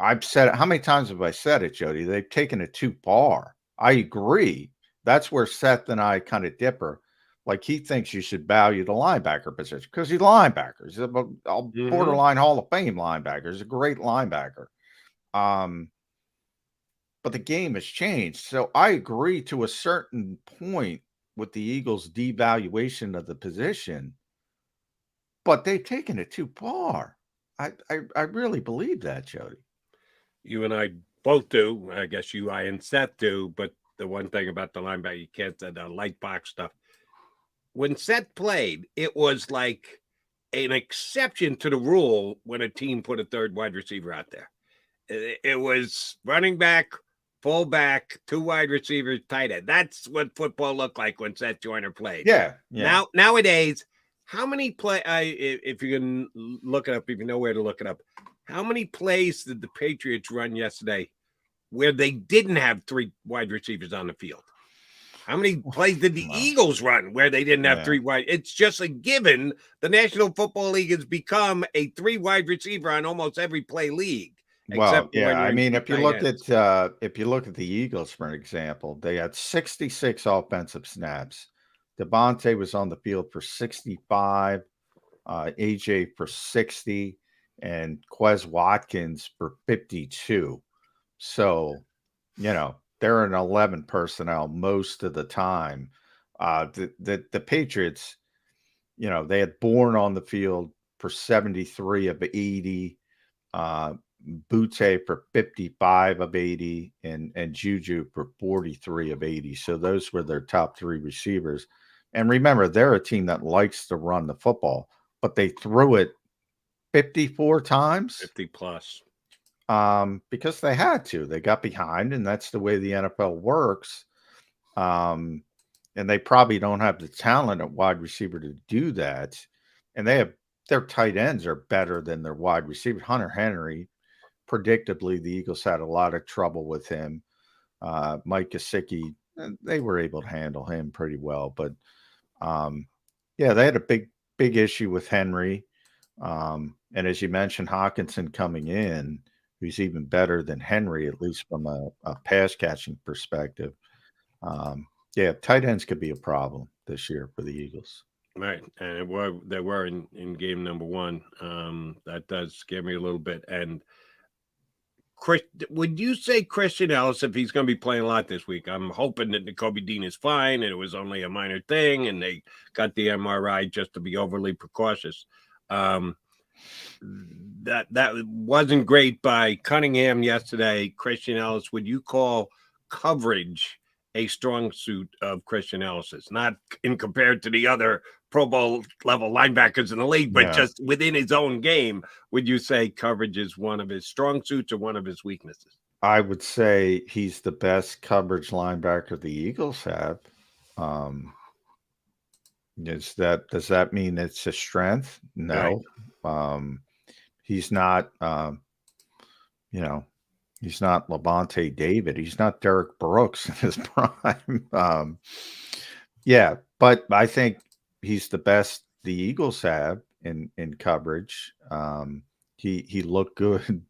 I've said it. How many times have I said it, Jody? They've taken it too far. I agree. That's where Seth and I kind of differ. Like he thinks you should value the linebacker position because he's a linebacker. He's a borderline Hall of Fame linebacker. He's a great linebacker. but the game has changed. So I agree to a certain point with the Eagles' devaluation of the position, but they've taken it too far. I really believe that, Jody. You and I both do. I guess you, I, and Seth do. But the one thing about the linebacker, you can't say the light box stuff. When Seth played, it was like an exception to the rule when a team put a third wide receiver out there. It was running back, fullback, 2 wide receivers, tight end. That's what football looked like when Seth Joyner played. Yeah. Nowadays, how many if you can look it up, if you know where to look it up, how many plays did the Patriots run yesterday where they didn't have 3 wide receivers on the field? How many plays did the Eagles run where they didn't have 3 wide? It's just a given. The National Football League has become a 3 wide receiver on almost every play league. Well, yeah, I mean, if you look at the Eagles, for an example, they had 66 offensive snaps. Devontae was on the field for 65, AJ for 60, and Quez Watkins for 52. So, they're in 11 personnel most of the time. The Patriots, they had Bourne on the field for 73 of 80. Butte for 55 of 80 and Juju for 43 of 80. So those were their top 3 receivers. And remember, they're a team that likes to run the football, but they threw it 54 times. 50 plus. Because they had to. They got behind, and that's the way the NFL works. And they probably don't have the talent at wide receiver to do that. And their tight ends are better than their wide receivers. Hunter Henry, predictably, the Eagles had a lot of trouble with him. Mike Gesicki, they were able to handle him pretty well. But, they had a big issue with Henry. And as you mentioned, Hawkinson coming in, who's even better than Henry, at least from a pass-catching perspective. Tight ends could be a problem this year for the Eagles. Right, and they were in game number 1. That does scare me a little bit. And Chris, would you say Christian Ellis, if he's going to be playing a lot this week? I'm hoping that Nakobe Dean is fine and it was only a minor thing and they got the MRI just to be overly precautious. That wasn't great by Cunningham yesterday. Christian Ellis, would you call coverage a strong suit of Christian Ellis's? Not in compared to the other Pro Bowl level linebackers in the league, but just within his own game, would you say coverage is one of his strong suits or one of his weaknesses? I would say he's the best coverage linebacker the Eagles have. Does that mean it's a strength? No. Right. He's not, he's not Levante David. He's not Derek Brooks in his prime. But I think he's the best the Eagles have in coverage. He looked good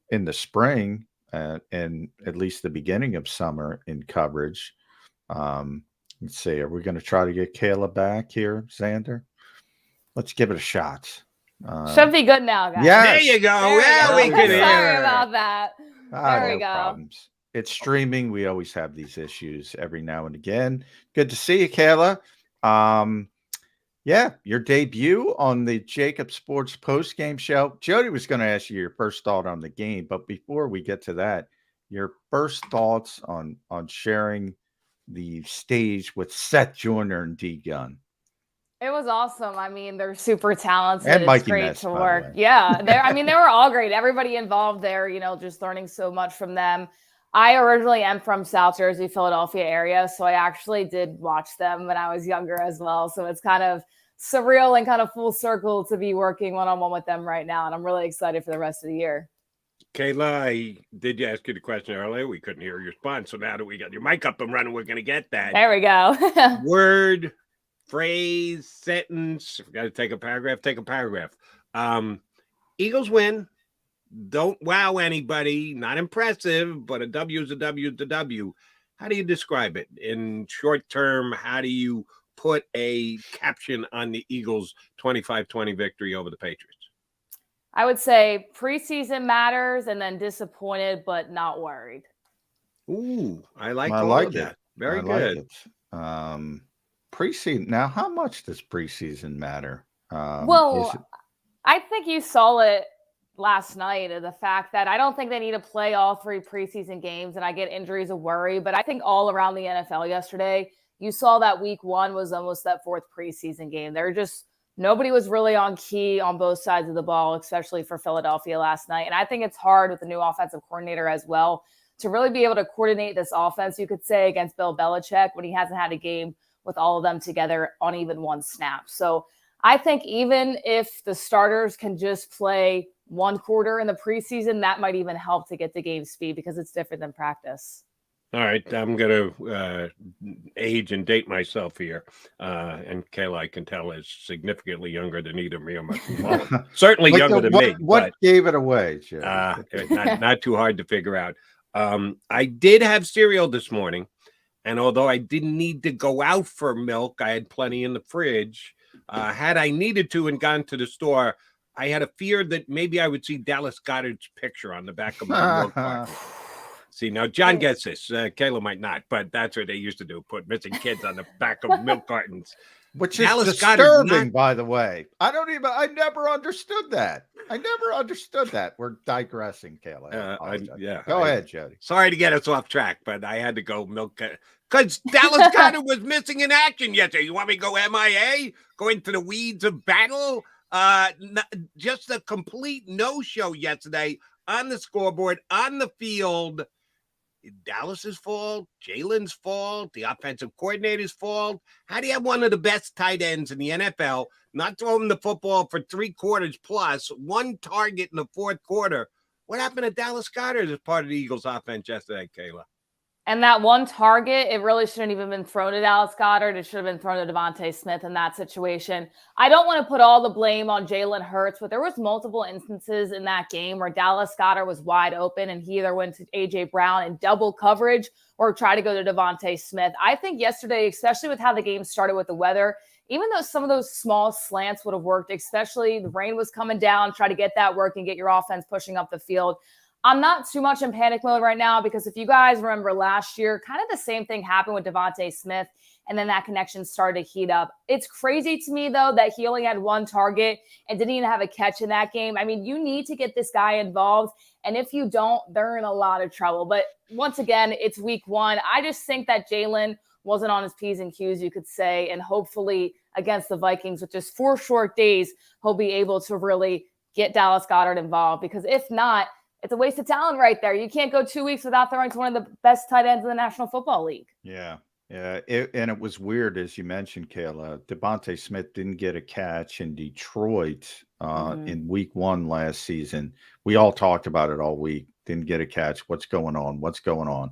in the spring and at least the beginning of summer in coverage. Let's see. Are we going to try to get Kayla back here, Zander? Let's give it a shot. Should be good now, guys. Yes. There you go. We can hear. Sorry about that. There we no go. Problems. It's streaming. We always have these issues every now and again. Good to see you, Kayla. Your debut on the JAKIB Sports post-game show. Jody was going to ask you your first thought on the game, but before we get to that, your first thoughts on sharing the stage with Seth Joyner and D Gunn. It was awesome. I mean, they're super talented. And it's Mikey great Ness, to by work. the way. Yeah, they were all great. Everybody involved there, just learning so much from them. I originally am from South Jersey, Philadelphia area, so I actually did watch them when I was younger as well. So it's kind of surreal and kind of full circle to be working one-on-one with them right now, and I'm really excited for the rest of the year. Kayla, I did ask you the question earlier. We couldn't hear your response, so now that we got your mic up and running, we're going to get that. There we go. Word, phrase, sentence. If we got to take a paragraph. Eagles win. Don't wow anybody. Not impressive, but a W is a W is a W. How do you describe it in short term? How do you put a caption on the Eagles' 25-20 victory over the Patriots? I would say preseason matters and then disappointed, but not worried. Ooh, I like I all like of it. that. Very I good. like it. Preseason. Now, how much does preseason matter? Is Well, it, I think you saw it last night, the fact that I don't think they need to play all 3 preseason games, and I get injuries a worry, but I think all around the NFL yesterday, you saw that week 1 was almost that 4th preseason game. They're just nobody was really on key on both sides of the ball, especially for Philadelphia last night. And I think it's hard with the new offensive coordinator as well to really be able to coordinate this offense, you could say, against Bill Belichick when he hasn't had a game with all of them together on even one snap. So I think even if the starters can just play 1 quarter in the preseason, that might even help to get the game speed because it's different than practice. All right, I'm going to age and date myself here. And Kayla, I can tell, is significantly younger than either me or McMullen. Certainly younger than me. What gave it away, Joe? Not too hard to figure out. I did have cereal this morning, and although I didn't need to go out for milk, I had plenty in the fridge. Had I needed to and gone to the store, I had a fear that maybe I would see Dallas Goedert's picture on the back of my milk carton. See, now John gets this. Kayla might not, but that's what they used to do, put missing kids on the back of milk cartons. Which Dallas is disturbing, by the way. I never understood that. We're digressing, Kayla. Go ahead, Jody. Sorry to get us off track, but I had to go milk because Dallas Goedert was missing in action yesterday. You want me to go MIA? Go into the weeds of battle? Just a complete no-show yesterday on the scoreboard, on the field. Dallas's fault, Jalen's fault, the offensive coordinator's fault. How do you have one of the best tight ends in the NFL not throwing the football for 3 quarters plus 1 target in the 4th quarter? What happened to Dallas Goedert as part of the Eagles offense yesterday, Kayla? And that 1 target, it really shouldn't even been thrown to Dallas Goedert. It should have been thrown to Devontae Smith in that situation. I don't want to put all the blame on Jalen Hurts, but there was multiple instances in that game where Dallas Goedert was wide open and he either went to A.J. Brown in double coverage or tried to go to Devontae Smith. I think yesterday, especially with how the game started with the weather, even though some of those small slants would have worked, especially the rain was coming down, try to get that work and get your offense pushing up the field. I'm not too much in panic mode right now because if you guys remember last year, kind of the same thing happened with Devontae Smith, and then that connection started to heat up. It's crazy to me, though, that he only had 1 target and didn't even have a catch in that game. I mean, you need to get this guy involved, and if you don't, they're in a lot of trouble. But once again, it's week 1. I just think that Jalen wasn't on his P's and Q's, you could say, and hopefully against the Vikings with just 4 short days, he'll be able to really get Dallas Goedert involved because if not, it's a waste of talent right there. You can't go 2 weeks without throwing to one of the best tight ends in the National Football League. Yeah. And it was weird, as you mentioned, Kayla. Devontae Smith didn't get a catch in Detroit in week 1 last season. We all talked about it all week. Didn't get a catch. What's going on?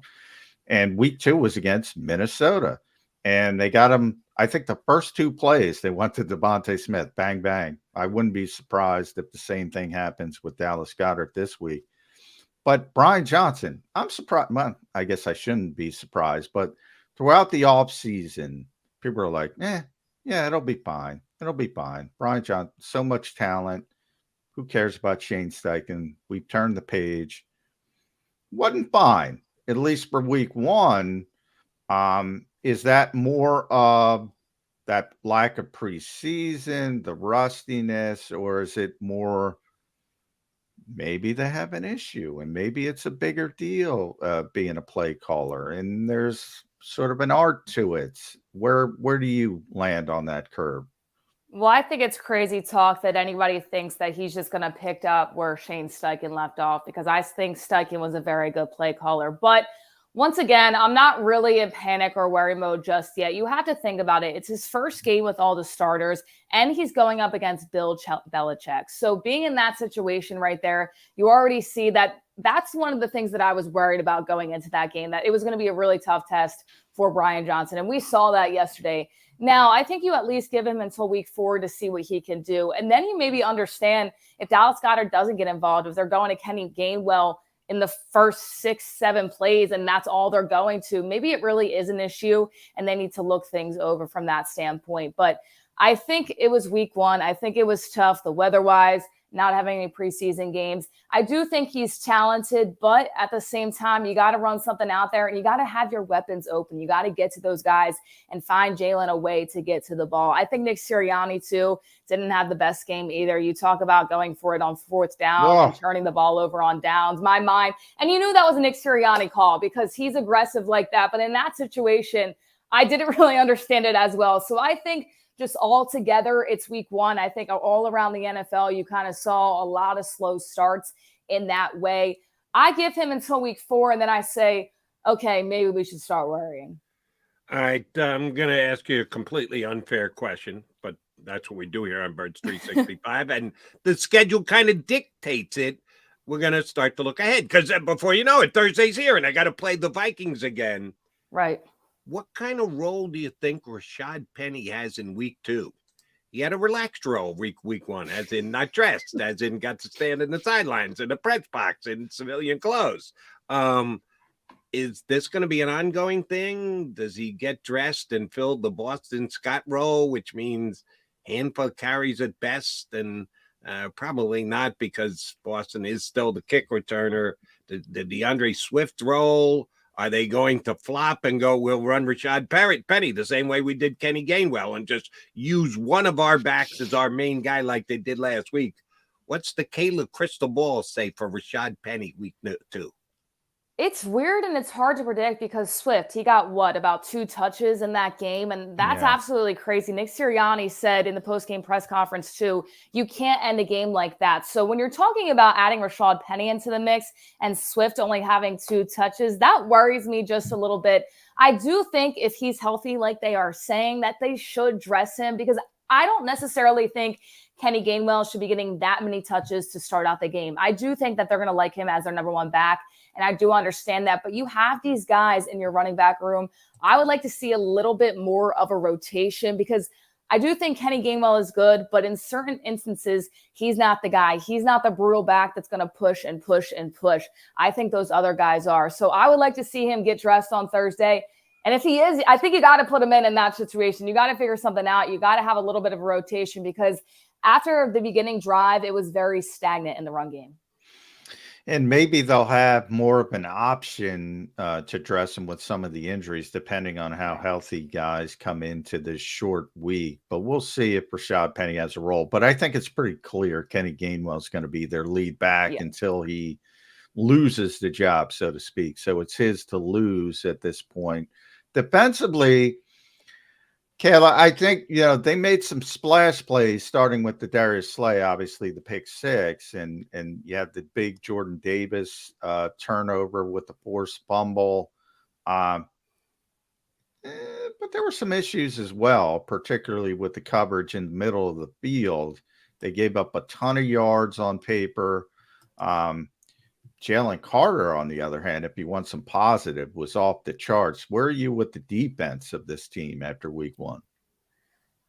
And week 2 was against Minnesota. And they got him, I think the first 2 plays, they went to Devontae Smith. Bang, bang. I wouldn't be surprised if the same thing happens with Dallas Goedert this week. But Brian Johnson, I'm surprised. Well, I guess I shouldn't be surprised. But throughout the offseason, people are like, yeah, it'll be fine. Brian Johnson, so much talent. Who cares about Shane Steichen? We've turned the page. Wasn't fine, at least for week 1. Is that more of that lack of preseason, the rustiness, or is it more maybe they have an issue and maybe it's a bigger deal being a play caller and there's sort of an art to it? Where do you land on that curve? Well, I think it's crazy talk that anybody thinks that he's just going to pick up where Shane Steichen left off because I think Steichen was a very good play caller. But once again, I'm not really in panic or worry mode just yet. You have to think about it. It's his first game with all the starters, and he's going up against Bill Belichick. So being in that situation right there, you already see that that's one of the things that I was worried about going into that game, that it was going to be a really tough test for Brian Johnson. And we saw that yesterday. Now, I think you at least give him until week 4 to see what he can do. And then you maybe understand if Dallas Goedert doesn't get involved, if they're going to Kenny Gainwell in the first 6-7 plays, and that's all they're going to, maybe it really is an issue and they need to look things over from that standpoint. But I think it was week 1. I think it was tough, the weather-wise. not having any preseason games. I do think he's talented, but at the same time, you got to run something out there and you got to have your weapons open. You got to get to those guys and find Jalen a way to get to the ball. I think Nick Sirianni, too, didn't have the best game either. You talk about going for it on fourth down and turning the ball over on downs. My mind. And you knew that was a Nick Sirianni call because he's aggressive like that. But in that situation, I didn't really understand it as well. So I think just all together, it's week one. I think all around the NFL, you kind of saw a lot of slow starts in that way. I give him until week 4, and then I say, okay, maybe we should start worrying. All right, I'm going to ask you a completely unfair question, but that's what we do here on Birds 365, and the schedule kind of dictates it. We're going to start to look ahead because before you know it, Thursday's here, and I got to play the Vikings again. Right. What kind of role do you think Rashad Penny has in week 2? He had a relaxed role week 1, as in not dressed, as in got to stand in the sidelines in the press box in civilian clothes. Is this going to be an ongoing thing? Does he get dressed and fill the Boston Scott role, which means handful carries at best? And probably not, because Boston is still the kick returner. The DeAndre Swift role, are they going to flop and go, we'll run Rashad Penny the same way we did Kenny Gainwell and just use one of our backs as our main guy like they did last week? What's the Caleb crystal ball say for Rashad Penny week 2? It's weird and it's hard to predict because Swift, he got about 2 touches in that game, and that's absolutely crazy. Nick Sirianni said in the post-game press conference too, you can't end a game like that. So when you're talking about adding Rashad Penny into the mix and Swift only having 2 touches, that worries me just a little bit. I do think if he's healthy, like they are saying, that they should dress him, because I don't necessarily think Kenny Gainwell should be getting that many touches to start out the game. I do think that they're going to like him as their number 1 back, and I do understand that. But you have these guys in your running back room. I would like to see a little bit more of a rotation, because I do think Kenny Gainwell is good, but in certain instances, he's not the guy. He's not the brutal back that's going to push and push and push. I think those other guys are. So I would like to see him get dressed on Thursday. And if he is, I think you got to put him in that situation. You got to figure something out. You got to have a little bit of a rotation, because after the beginning drive, it was very stagnant in the run game. And maybe they'll have more of an option to dress him with some of the injuries, depending on how healthy guys come into this short week. But we'll see if Rashad Penny has a role. But I think it's pretty clear Kenny Gainwell is going to be their lead back until he loses the job, so to speak. So it's his to lose at this point. Defensively, Kayla, I think, they made some splash plays, starting with the Darius Slay, obviously the pick 6, and you had the big Jordan Davis turnover with the forced fumble. But there were some issues as well, particularly with the coverage in the middle of the field. They gave up a ton of yards on paper. Jalen Carter, on the other hand, if you want some positive, was off the charts. Where are you with the defense of this team after week 1?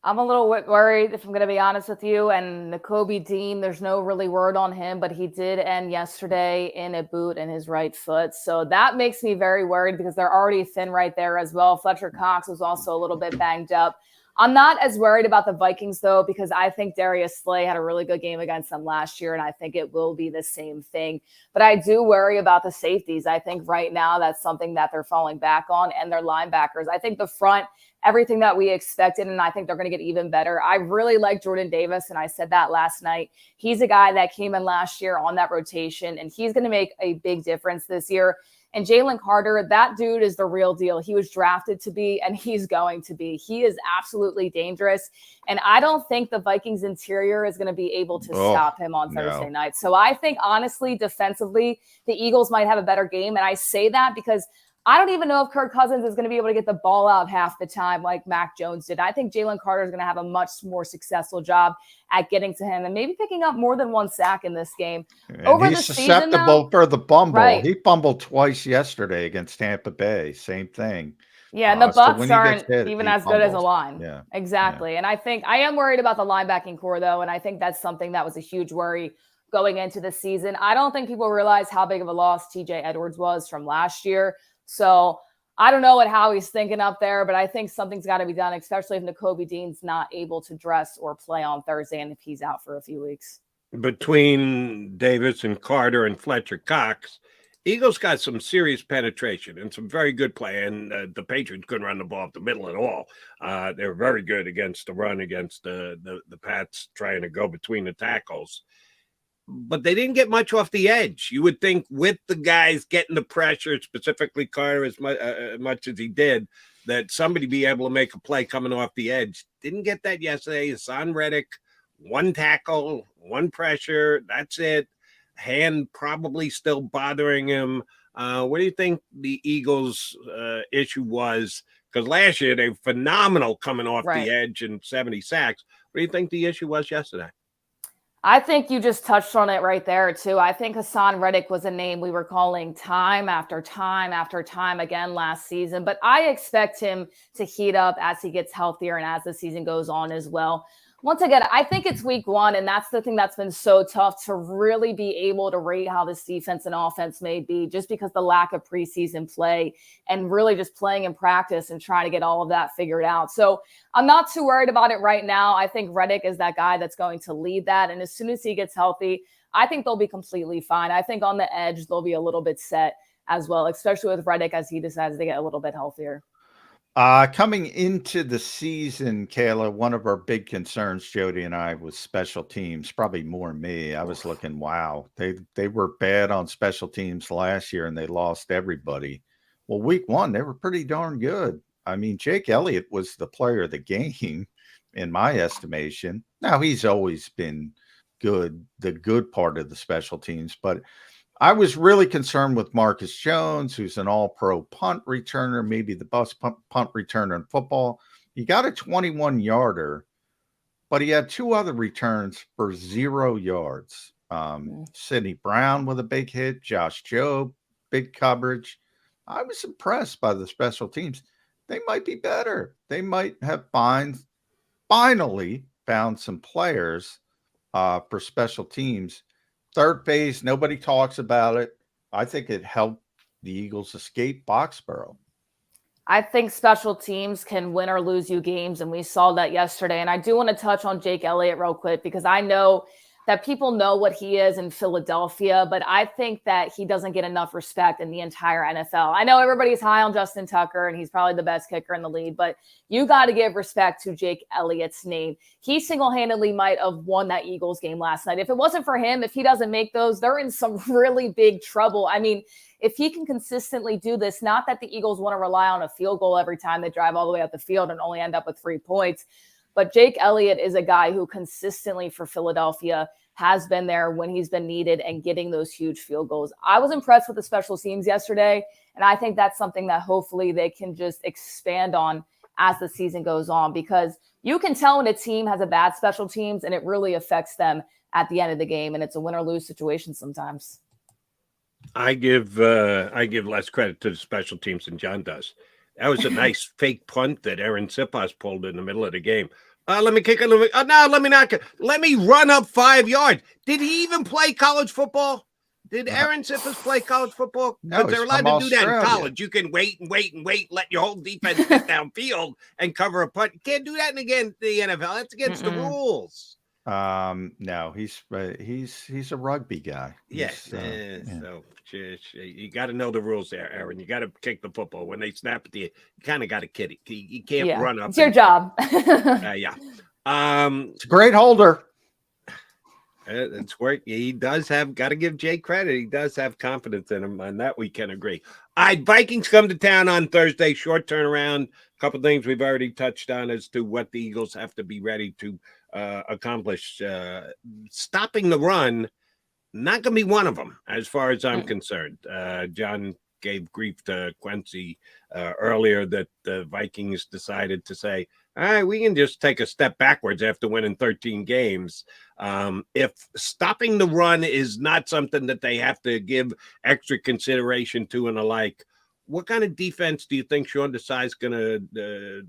I'm a little worried, if I'm going to be honest with you. And Nakobe Dean, there's no really word on him, but he did end yesterday in a boot in his right foot. So that makes me very worried, because they're already thin right there as well. Fletcher Cox was also a little bit banged up. I'm not as worried about the Vikings, though, because I think Darius Slay had a really good game against them last year, and I think it will be the same thing. But I do worry about the safeties. I think right now that's something that they're falling back on, and their linebackers. I think the front, everything that we expected, and I think they're going to get even better. I really like Jordan Davis, and I said that last night. He's a guy that came in last year on that rotation, and he's going to make a big difference this year. And Jalen Carter, that dude is the real deal. He was drafted to be, and he's going to be. He is absolutely dangerous. And I don't think the Vikings interior is going to be able to stop him on Thursday night. So I think, honestly, defensively, the Eagles might have a better game. And I say that because I don't even know if Kirk Cousins is going to be able to get the ball out half the time like Mac Jones did. I think Jalen Carter is going to have a much more successful job at getting to him and maybe picking up more than 1 sack in this game. And over he's the susceptible season, though, for the fumble. Right. He fumbled twice yesterday against Tampa Bay. Same thing. Yeah, and the Bucs so aren't hit, even as good as a fumbles. line. Yeah, exactly. And I think I am worried about the linebacking core, though, and I think that's something that was a huge worry going into the season. I don't think people realize how big of a loss TJ Edwards was from last year. So I don't know what Howie's thinking up there, but I think something's got to be done, especially if Nakobe Dean's not able to dress or play on Thursday and if he's out for a few weeks. between Davis and Carter and Fletcher Cox, Eagles got some serious penetration and some very good play. And the Patriots couldn't run the ball up the middle at all. They were very good against the run against the Pats trying to go between the tackles. But they didn't get much off the edge. You would think with the guys getting the pressure, specifically Carter as much as he did, that somebody be able to make a play coming off the edge. Didn't get that yesterday. Hassan Reddick, one tackle, one pressure. That's it. Hand probably still bothering him. What do you think the Eagles' issue was? Because last year they were phenomenal coming off the edge and 70 sacks. What do you think the issue was yesterday? I think you just touched on it right there, too. I think Hassan Reddick was a name we were calling time after time after time again last season. But I expect him to heat up as he gets healthier and as the season goes on as well. Once again, I think it's week one, and that's the thing that's been so tough to really be able to rate how this defense and offense may be, just because the lack of preseason play and really just playing in practice and trying to get all of that figured out. So I'm not too worried about it right now. I think Reddick is that guy that's going to lead that. And as soon as he gets healthy, I think they'll be completely fine. I think on the edge, they'll be a little bit set as well, especially with Reddick as he decides to get a little bit healthier. Coming into the season, Kayla, one of our big concerns, Jody and I, was special teams, probably more me. I was looking, wow, they were bad on special teams last year and they lost everybody. Well, week one, they were pretty darn good. I mean, Jake Elliott was the player of the game, in my estimation. Now, he's always been good, the good part of the special teams, but I was really concerned with Marcus Jones, who's an all-pro punt returner, maybe the best punt returner in football. He got a 21-yarder, but he had two other returns for 0 yards. Sidney Brown with a big hit, Josh Jobe, big coverage. I was impressed by the special teams. They might be better. They might have finally found some players for special teams. Third phase, nobody talks about it. I think it helped the Eagles escape Foxborough. I think special teams can win or lose you games, and we saw that yesterday. And I do want to touch on Jake Elliott real quick, because I know that people know what he is in Philadelphia, but I think that he doesn't get enough respect in the entire NFL. I know everybody's high on Justin Tucker, and he's probably the best kicker in the league, but you got to give respect to Jake Elliott's name. He single-handedly might have won that Eagles game last night. If it wasn't for him, if he doesn't make those, they're in some really big trouble. I mean, if he can consistently do this, not that the Eagles want to rely on a field goal every time they drive all the way up the field and only end up with 3 points, but Jake Elliott is a guy who consistently for Philadelphia has been there when he's been needed and getting those huge field goals. I was impressed with the special teams yesterday, and I think that's something that hopefully they can just expand on as the season goes on, because you can tell when a team has a bad special teams and it really affects them at the end of the game, and it's a win or lose situation sometimes. I give less credit to the special teams than John does. That was a nice fake punt that Aaron Sipas pulled in the middle of the game. Let me kick it. No, let me not. Let me run up 5 yards. Did he even play college football? Did Aaron Sipas play college football? Because they're allowed to do that in college. You can wait, let your whole defense get downfield and cover a punt. You can't do that in the NFL. That's against the rules. No, he's a rugby guy. Yes. So you got to know the rules there, Aaron. You got to kick the football. When they snap at you kind of got to kid it. You can't run up. It's your job. Yeah. It's a great holder. It's work. He does have, got to give Jay credit. He does have confidence in him, and that we can agree. All right, Vikings come to town on Thursday. Short turnaround. A couple things we've already touched on as to what the Eagles have to be ready to accomplish. Stopping the run, not going to be one of them, as far as I'm concerned. John gave grief to Quincy earlier that the Vikings decided to say, all right, we can just take a step backwards after winning 13 games. If stopping the run is not something that they have to give extra consideration to and the like, what kind of defense do you think Sean Desai is going to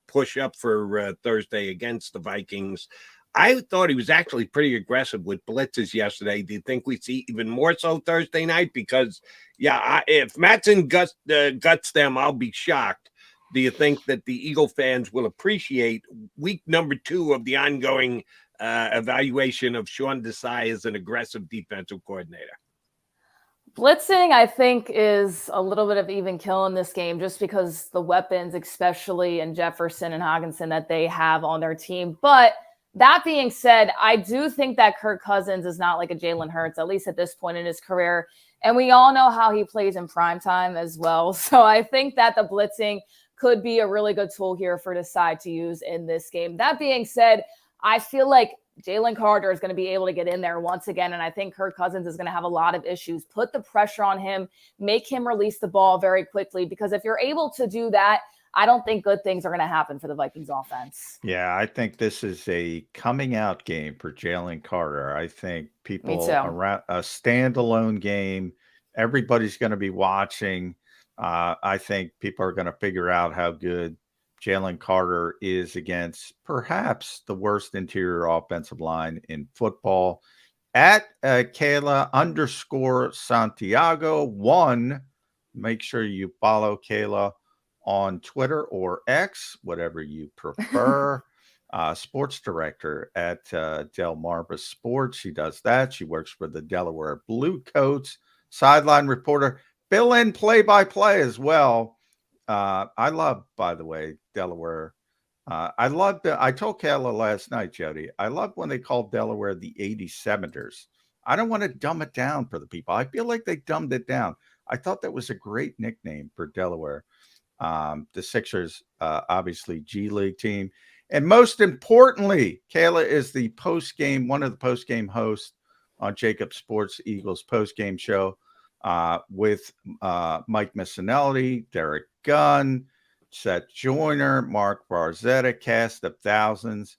push up for Thursday against the Vikings? I thought he was actually pretty aggressive with blitzes yesterday. Do you think we see even more so Thursday night? Because, if Matson guts them, I'll be shocked. Do you think that the Eagle fans will appreciate week number 2 of the ongoing evaluation of Sean Desai as an aggressive defensive coordinator? Blitzing, I think, is a little bit of even kill in this game just because the weapons, especially in Jefferson and Hockenson, that they have on their team. But that being said, I do think that Kirk Cousins is not like a Jalen Hurts, at least at this point in his career. And we all know how he plays in primetime as well. So I think that the blitzing could be a really good tool here for Desai to use in this game. That being said, I feel like Jalen Carter is going to be able to get in there once again. And I think Kirk Cousins is going to have a lot of issues. Put the pressure on him, make him release the ball very quickly, because if you're able to do that, I don't think good things are going to happen for the Vikings offense. Yeah, I think this is a coming out game for Jalen Carter. I think people around a standalone game, everybody's going to be watching. I think people are going to figure out how good Jalen Carter is against perhaps the worst interior offensive line in football. At Kayla _Santiago1, make sure you follow Kayla on Twitter or X, whatever you prefer. Sports director at Delmarva Sports. She does that. She works for the Delaware Blue Coats. Sideline reporter, fill-in play-by-play as well. I love, by the way, Delaware. I told Kayla last night, Jody, I love when they call Delaware the 87ers. I don't want to dumb it down for the people. I feel like they dumbed it down. I thought that was a great nickname for Delaware. The Sixers, obviously, G League team. And most importantly, Kayla is one of the post-game hosts on JAKIB Sports Eagles post-game show with Mike Missinelli, Derek Gunn, Seth Joyner, Mark Barzetta, cast of thousands.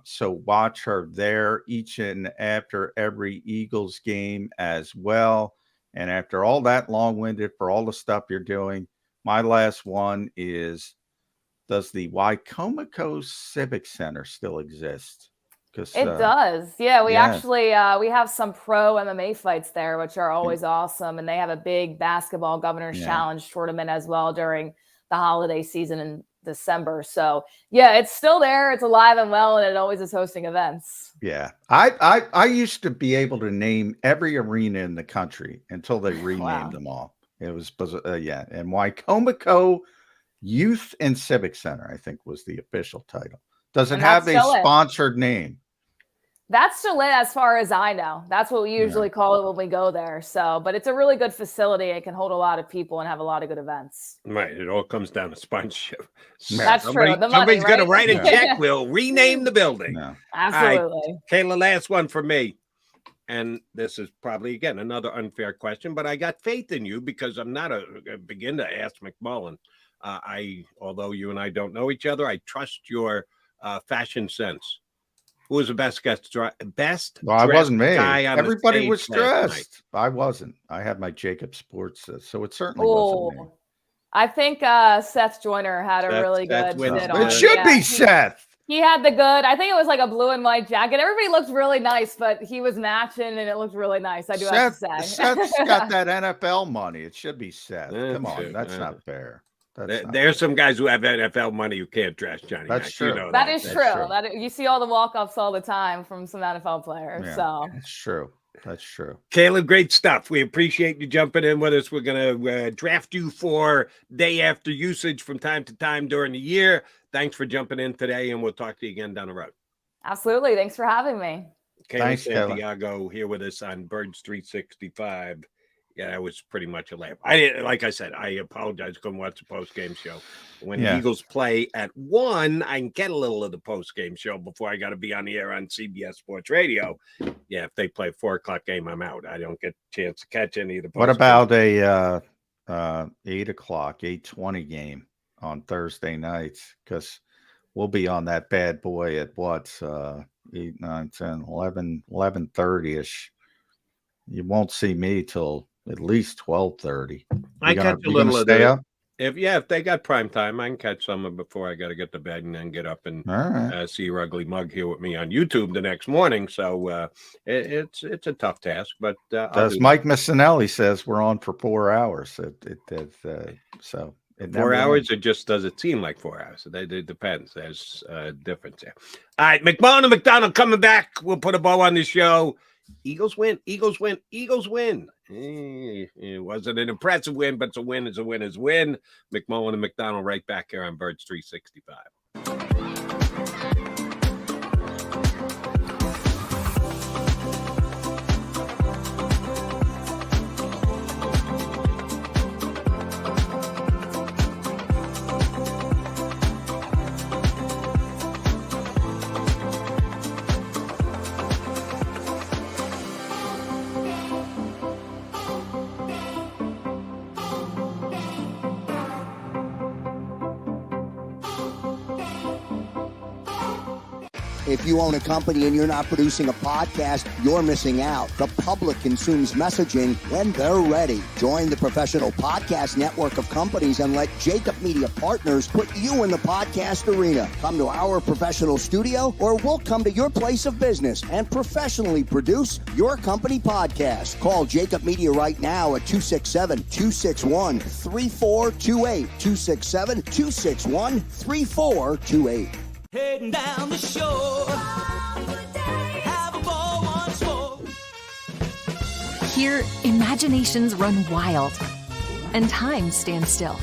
So watch her there each and after every Eagles game as well. And after all that long-winded for all the stuff you're doing, my last one is, does the Wicomico Civic Center still exist? It does. Yeah, we actually we have some pro MMA fights there, which are always awesome. And they have a big basketball Governor's Challenge tournament as well during the holiday season in December. So yeah, it's still there. It's alive and well, and it always is hosting events. Yeah. I used to be able to name every arena in the country until they renamed them all. It was, and Wicomico Youth and Civic Center, I think, was the official title. Does it have a sponsored name? That's still it as far as I know. That's what we usually call it when we go there. So, but it's a really good facility. It can hold a lot of people and have a lot of good events. Right. It all comes down to sponsorship. That's true. Somebody's going to write a check. We'll rename the building. Absolutely. Right. Kayla, last one for me. And this is probably, again, another unfair question, but I got faith in you because I'm not begin to ask McMullen. Although you and I don't know each other, I trust your fashion sense. Who was the best guest? Well, I wasn't me. Everybody was dressed. I wasn't. I had my JAKIB Sports, so it certainly wasn't me. I think Seth Joyner had a really good fit on. It should be Seth. He had the good. I think it was like a blue and white jacket. Everybody looked really nice, but he was matching, and it looked really nice. I do have to say. Seth's got that NFL money. It should be Seth. Come on, that's not fair. There's some guys who have NFL money who can't dress, Johnny. That's true. You know that is true. You see all the walk-ups all the time from some NFL players. Yeah, so that's true. That's true. Caleb, great stuff. We appreciate you jumping in with us. We're going to draft you for day after usage from time to time during the year. Thanks for jumping in today, and we'll talk to you again down the road. Absolutely. Thanks for having me. Caleb Santiago here with us on Birds 365. Yeah, that was pretty much a laugh. Like I said, I apologize. Couldn't watch the post-game show. When the Eagles play at 1, I can get a little of the post-game show before I got to be on the air on CBS Sports Radio. Yeah, if they play a 4:00 game, I'm out. I don't get a chance to catch any of the post-game. What about a 8 o'clock, 8:20 game on Thursday nights? Because we'll be on that bad boy at 8, 9, 10, 11, 11:30-ish. You won't see me till at least 12:30. I catch a little of that. If they got prime time, I can catch some of it before I got to get to bed and then get up and see your ugly mug here with me on YouTube the next morning. So it's a tough task, but as Mike Missinelli says, we're on for 4 hours. So It 4 never hours, ends. or just does it seem like 4 hours? It depends. There's a difference there. All right, McMullen and McDonald coming back. We'll put a bow on the show. Eagles win. Eagles win. Eagles win. It wasn't an impressive win, but it's a win. Is a win. Is a win. McMullen and McDonald right back here on Birds 365. If you own a company and you're not producing a podcast, you're missing out. The public consumes messaging when they're ready. Join the professional podcast network of companies and let JAKIB Media Partners put you in the podcast arena. Come to our professional studio, or we'll come to your place of business and professionally produce your company podcast. Call JAKIB Media right now at 267-261-3428. 267-261-3428. Heading down the shore. Have a ball once more. Here, imaginations run wild and time stands still.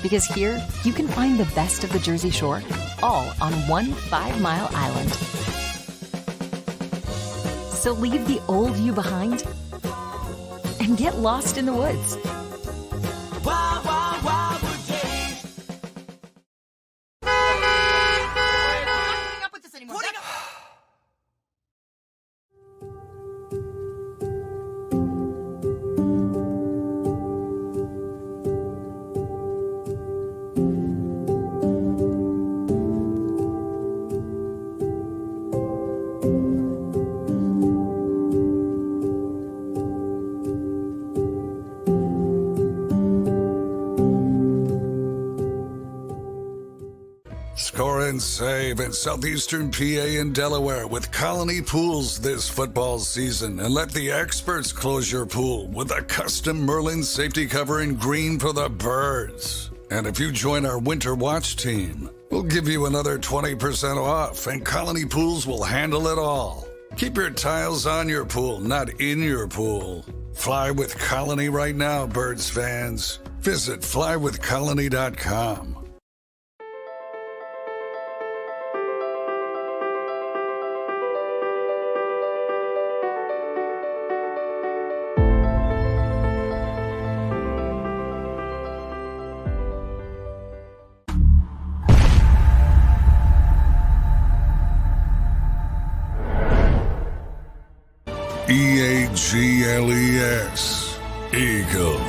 Because here, you can find the best of the Jersey Shore, all on one 5-mile island. So leave the old you behind and get lost in the woods. Wild, wild, wild wood days. Score and save in southeastern PA and Delaware with Colony Pools this football season, and let the experts close your pool with a custom Merlin safety cover in green for the birds. And if you join our Winter Watch team, we'll give you another 20% off, and Colony Pools will handle it all. Keep your tiles on your pool, not in your pool. Fly with Colony right now, Birds fans. Visit flywithcolony.com. EAGLES, Eagles.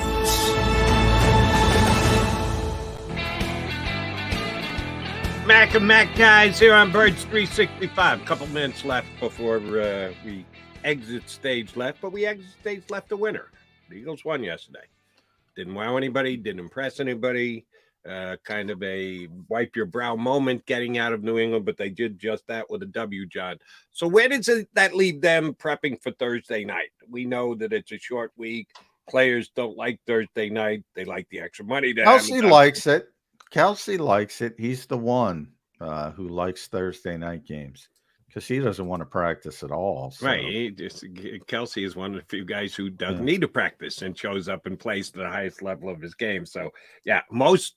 Mac and Mac guys here on Birds 365. A couple minutes left before we exit stage left, but we exit stage left a winner. The Eagles won yesterday. Didn't wow anybody, didn't impress anybody. Kind of a wipe your brow moment getting out of New England, but they did just that with a W, John. So where does that leave them prepping for Thursday night? We know that it's a short week. Players don't like Thursday night. They like the extra money. Kelsey likes it. Kelsey likes it. He's the one who likes Thursday night games because he doesn't want to practice at all. So. Right. Kelsey is one of the few guys who doesn't need to practice and shows up and plays to the highest level of his game. So, yeah, most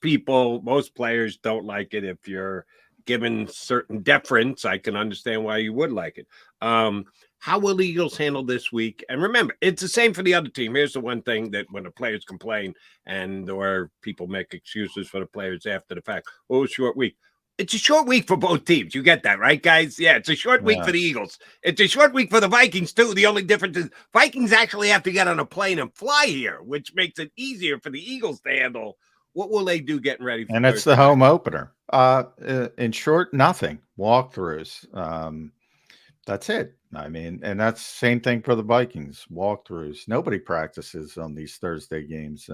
players don't like it. If you're given certain deference, I can understand why you would like it. How will the Eagles handle this week? And remember, it's the same for the other team. Here's the one thing that when the players complain or people make excuses for the players after the fact, oh, short week. It's a short week for both teams. You get that, right, guys? Yeah, it's a short week for the Eagles. It's a short week for the Vikings, too. The only difference is Vikings actually have to get on a plane and fly here, which makes it easier for the Eagles to handle. What will they do getting ready for And it's the home opener. In short, nothing. Walkthroughs. That's it. I mean, and that's the same thing for the Vikings. Walkthroughs. Nobody practices on these Thursday games.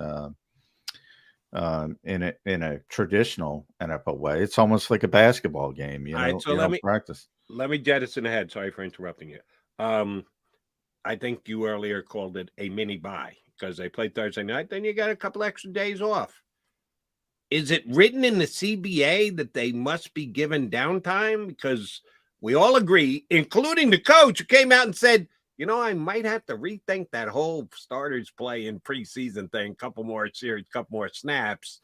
In a traditional NFL way. It's almost like a basketball game. You know, right, so you don't practice. Let me jettison ahead. Sorry for interrupting you. I think you earlier called it a mini bye because they played Thursday night. Then you got a couple extra days off. is it written in the CBA that they must be given downtime? Because we all agree, including the coach who came out and said, I might have to rethink that whole starters play in preseason thing, couple more series, couple more snaps.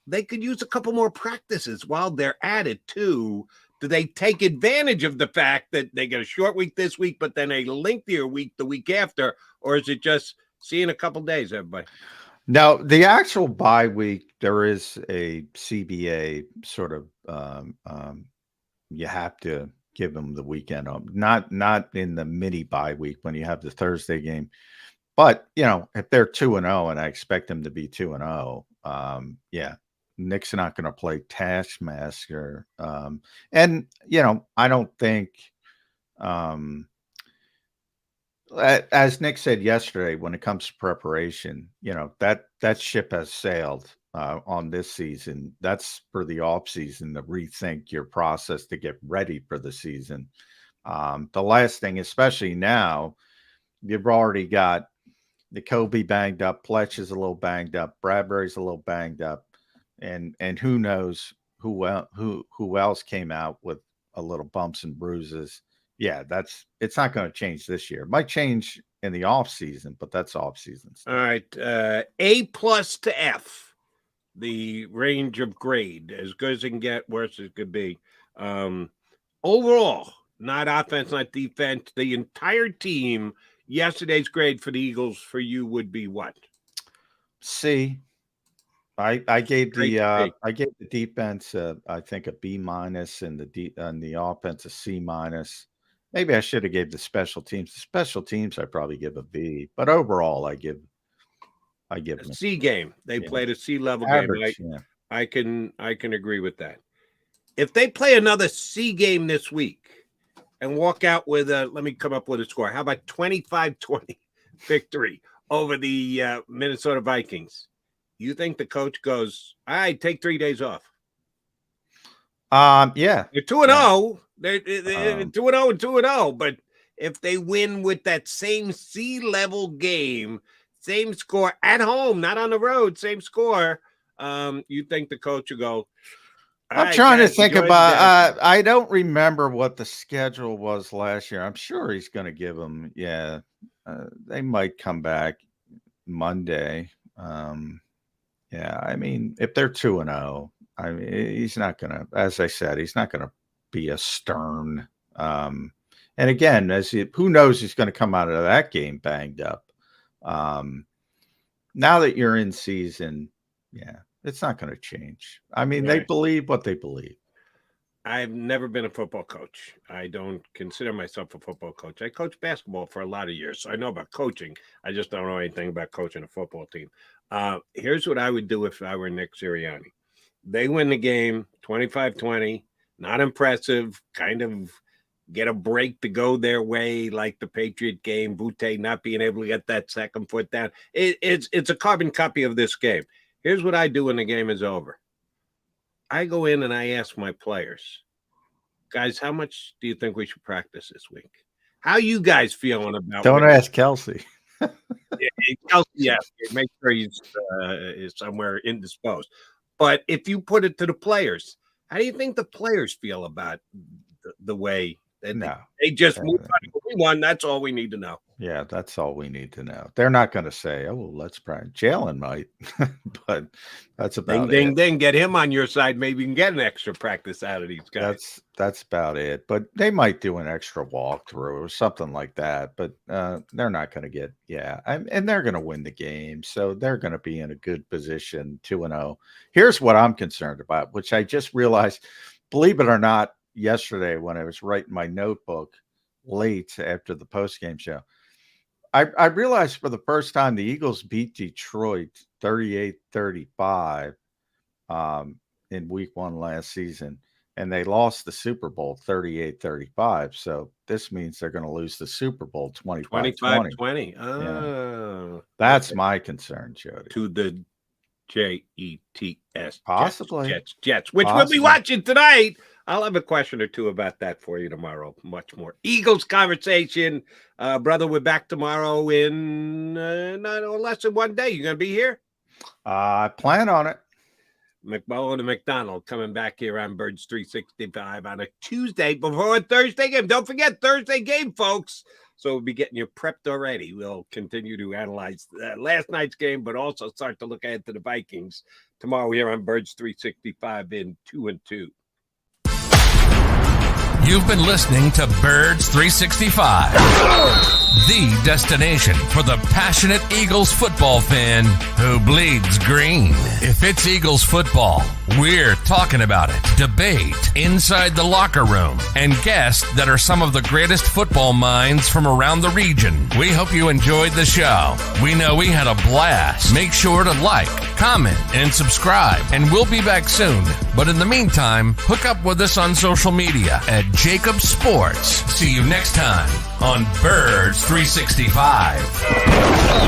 They could use a couple more practices while they're at it too. Do they take advantage of the fact that they get a short week this week, but then a lengthier week the week after? Or is it just see you in a couple days, everybody? Now, the actual bye week, there is a CBA sort of, you have to give them the weekend off. Not in the mini bye week when you have the Thursday game. But, if they're 2-0 and I expect them to be 2-0, yeah, Nick's not going to play Taskmaster. And, I don't think, as Nick said yesterday, when it comes to preparation, that ship has sailed on this season. That's for the off season to rethink your process to get ready for the season. The last thing, especially now, you've already got the Kobe banged up, Pletch is a little banged up, Bradbury's a little banged up, and who knows who else came out with a little bumps and bruises. Yeah, it's not going to change this year. It might change in the off season, but that's off season stuff. All right, A+ to F, the range of grade, as good as it can get, worse as it could be. Overall, not offense, not defense, the entire team. Yesterday's grade for the Eagles for you would be what? C. I gave the defense I think a B-, and the offense a C-. Maybe I should have gave the special teams. The special teams I probably give a B, but overall I give them a C game. They played a C level average, game. I can agree with that. If they play another C game this week and walk out with let me come up with a score. How about 25-20 victory over the Minnesota Vikings? You think the coach goes, all right, take 3 days off? Yeah. They're 2-0. They're 2-0 and 2-0. But if they win with that same C-level game, same score at home, not on the road, same score, you think the coach will go, I'm trying to think about I don't remember what the schedule was last year. I'm sure he's going to give them, they might come back Monday. Yeah, I mean, if they're 2-0, I mean, he's not going to, as I said, he's not going to be a stern. And again, who knows, he's going to come out of that game banged up. Now that you're in season, it's not going to change. I mean, They believe what they believe. I've never been a football coach. I don't consider myself a football coach. I coached basketball for a lot of years, so I know about coaching. I just don't know anything about coaching a football team. Here's what I would do if I were Nick Sirianni. They win the game 25-20, not impressive, kind of get a break to go their way like the Patriot game, Butte not being able to get that second foot down. It's a carbon copy of this game. Here's what I do when the game is over. I go in and I ask my players, guys, how much do you think we should practice this week? How you guys feeling about? Don't ask Kelsey. Kelsey, make sure he's somewhere indisposed. But if you put it to the players, how do you think the players feel about the way they just move on? We won. That's all we need to know. Yeah, that's all we need to know. They're not going to say, "Oh, let's practice." Jalen might, but that's about it. Then get him on your side. Maybe you can get an extra practice out of these guys. That's about it. But they might do an extra walkthrough or something like that. But they're not going to get and they're going to win the game, so they're going to be in a good position, 2-0. Here's what I'm concerned about, which I just realized, believe it or not, yesterday when I was writing my notebook late after the postgame show. I realized for the first time the Eagles beat Detroit 38-35 in week 1 last season, and they lost the Super Bowl 38-35. So this means they're going to lose the Super Bowl 25-20. Oh, that's my concern, Jody. To the Jets, possibly Jets, which we'll be watching tonight. I'll have a question or two about that for you tomorrow. Much more Eagles conversation, brother. We're back tomorrow in less than 1 day. You gonna be here? I plan on it. McMullen and McDonald coming back here on Birds 365 on a Tuesday before a Thursday game. Don't forget Thursday game, folks. So we'll be getting you prepped already. We'll continue to analyze last night's game, but also start to look ahead to the Vikings tomorrow here on Birds 365 in 2 and 2. You've been listening to Birds 365, the destination for the passionate Eagles football fan who bleeds green. If it's Eagles football, we're talking about it. Debate inside the locker room and guests that are some of the greatest football minds from around the region. We hope you enjoyed the show. We know we had a blast. Make sure to like, comment, and subscribe, and we'll be back soon. But in the meantime, hook up with us on social media at JAKIB Sports. See you next time on Birds 365.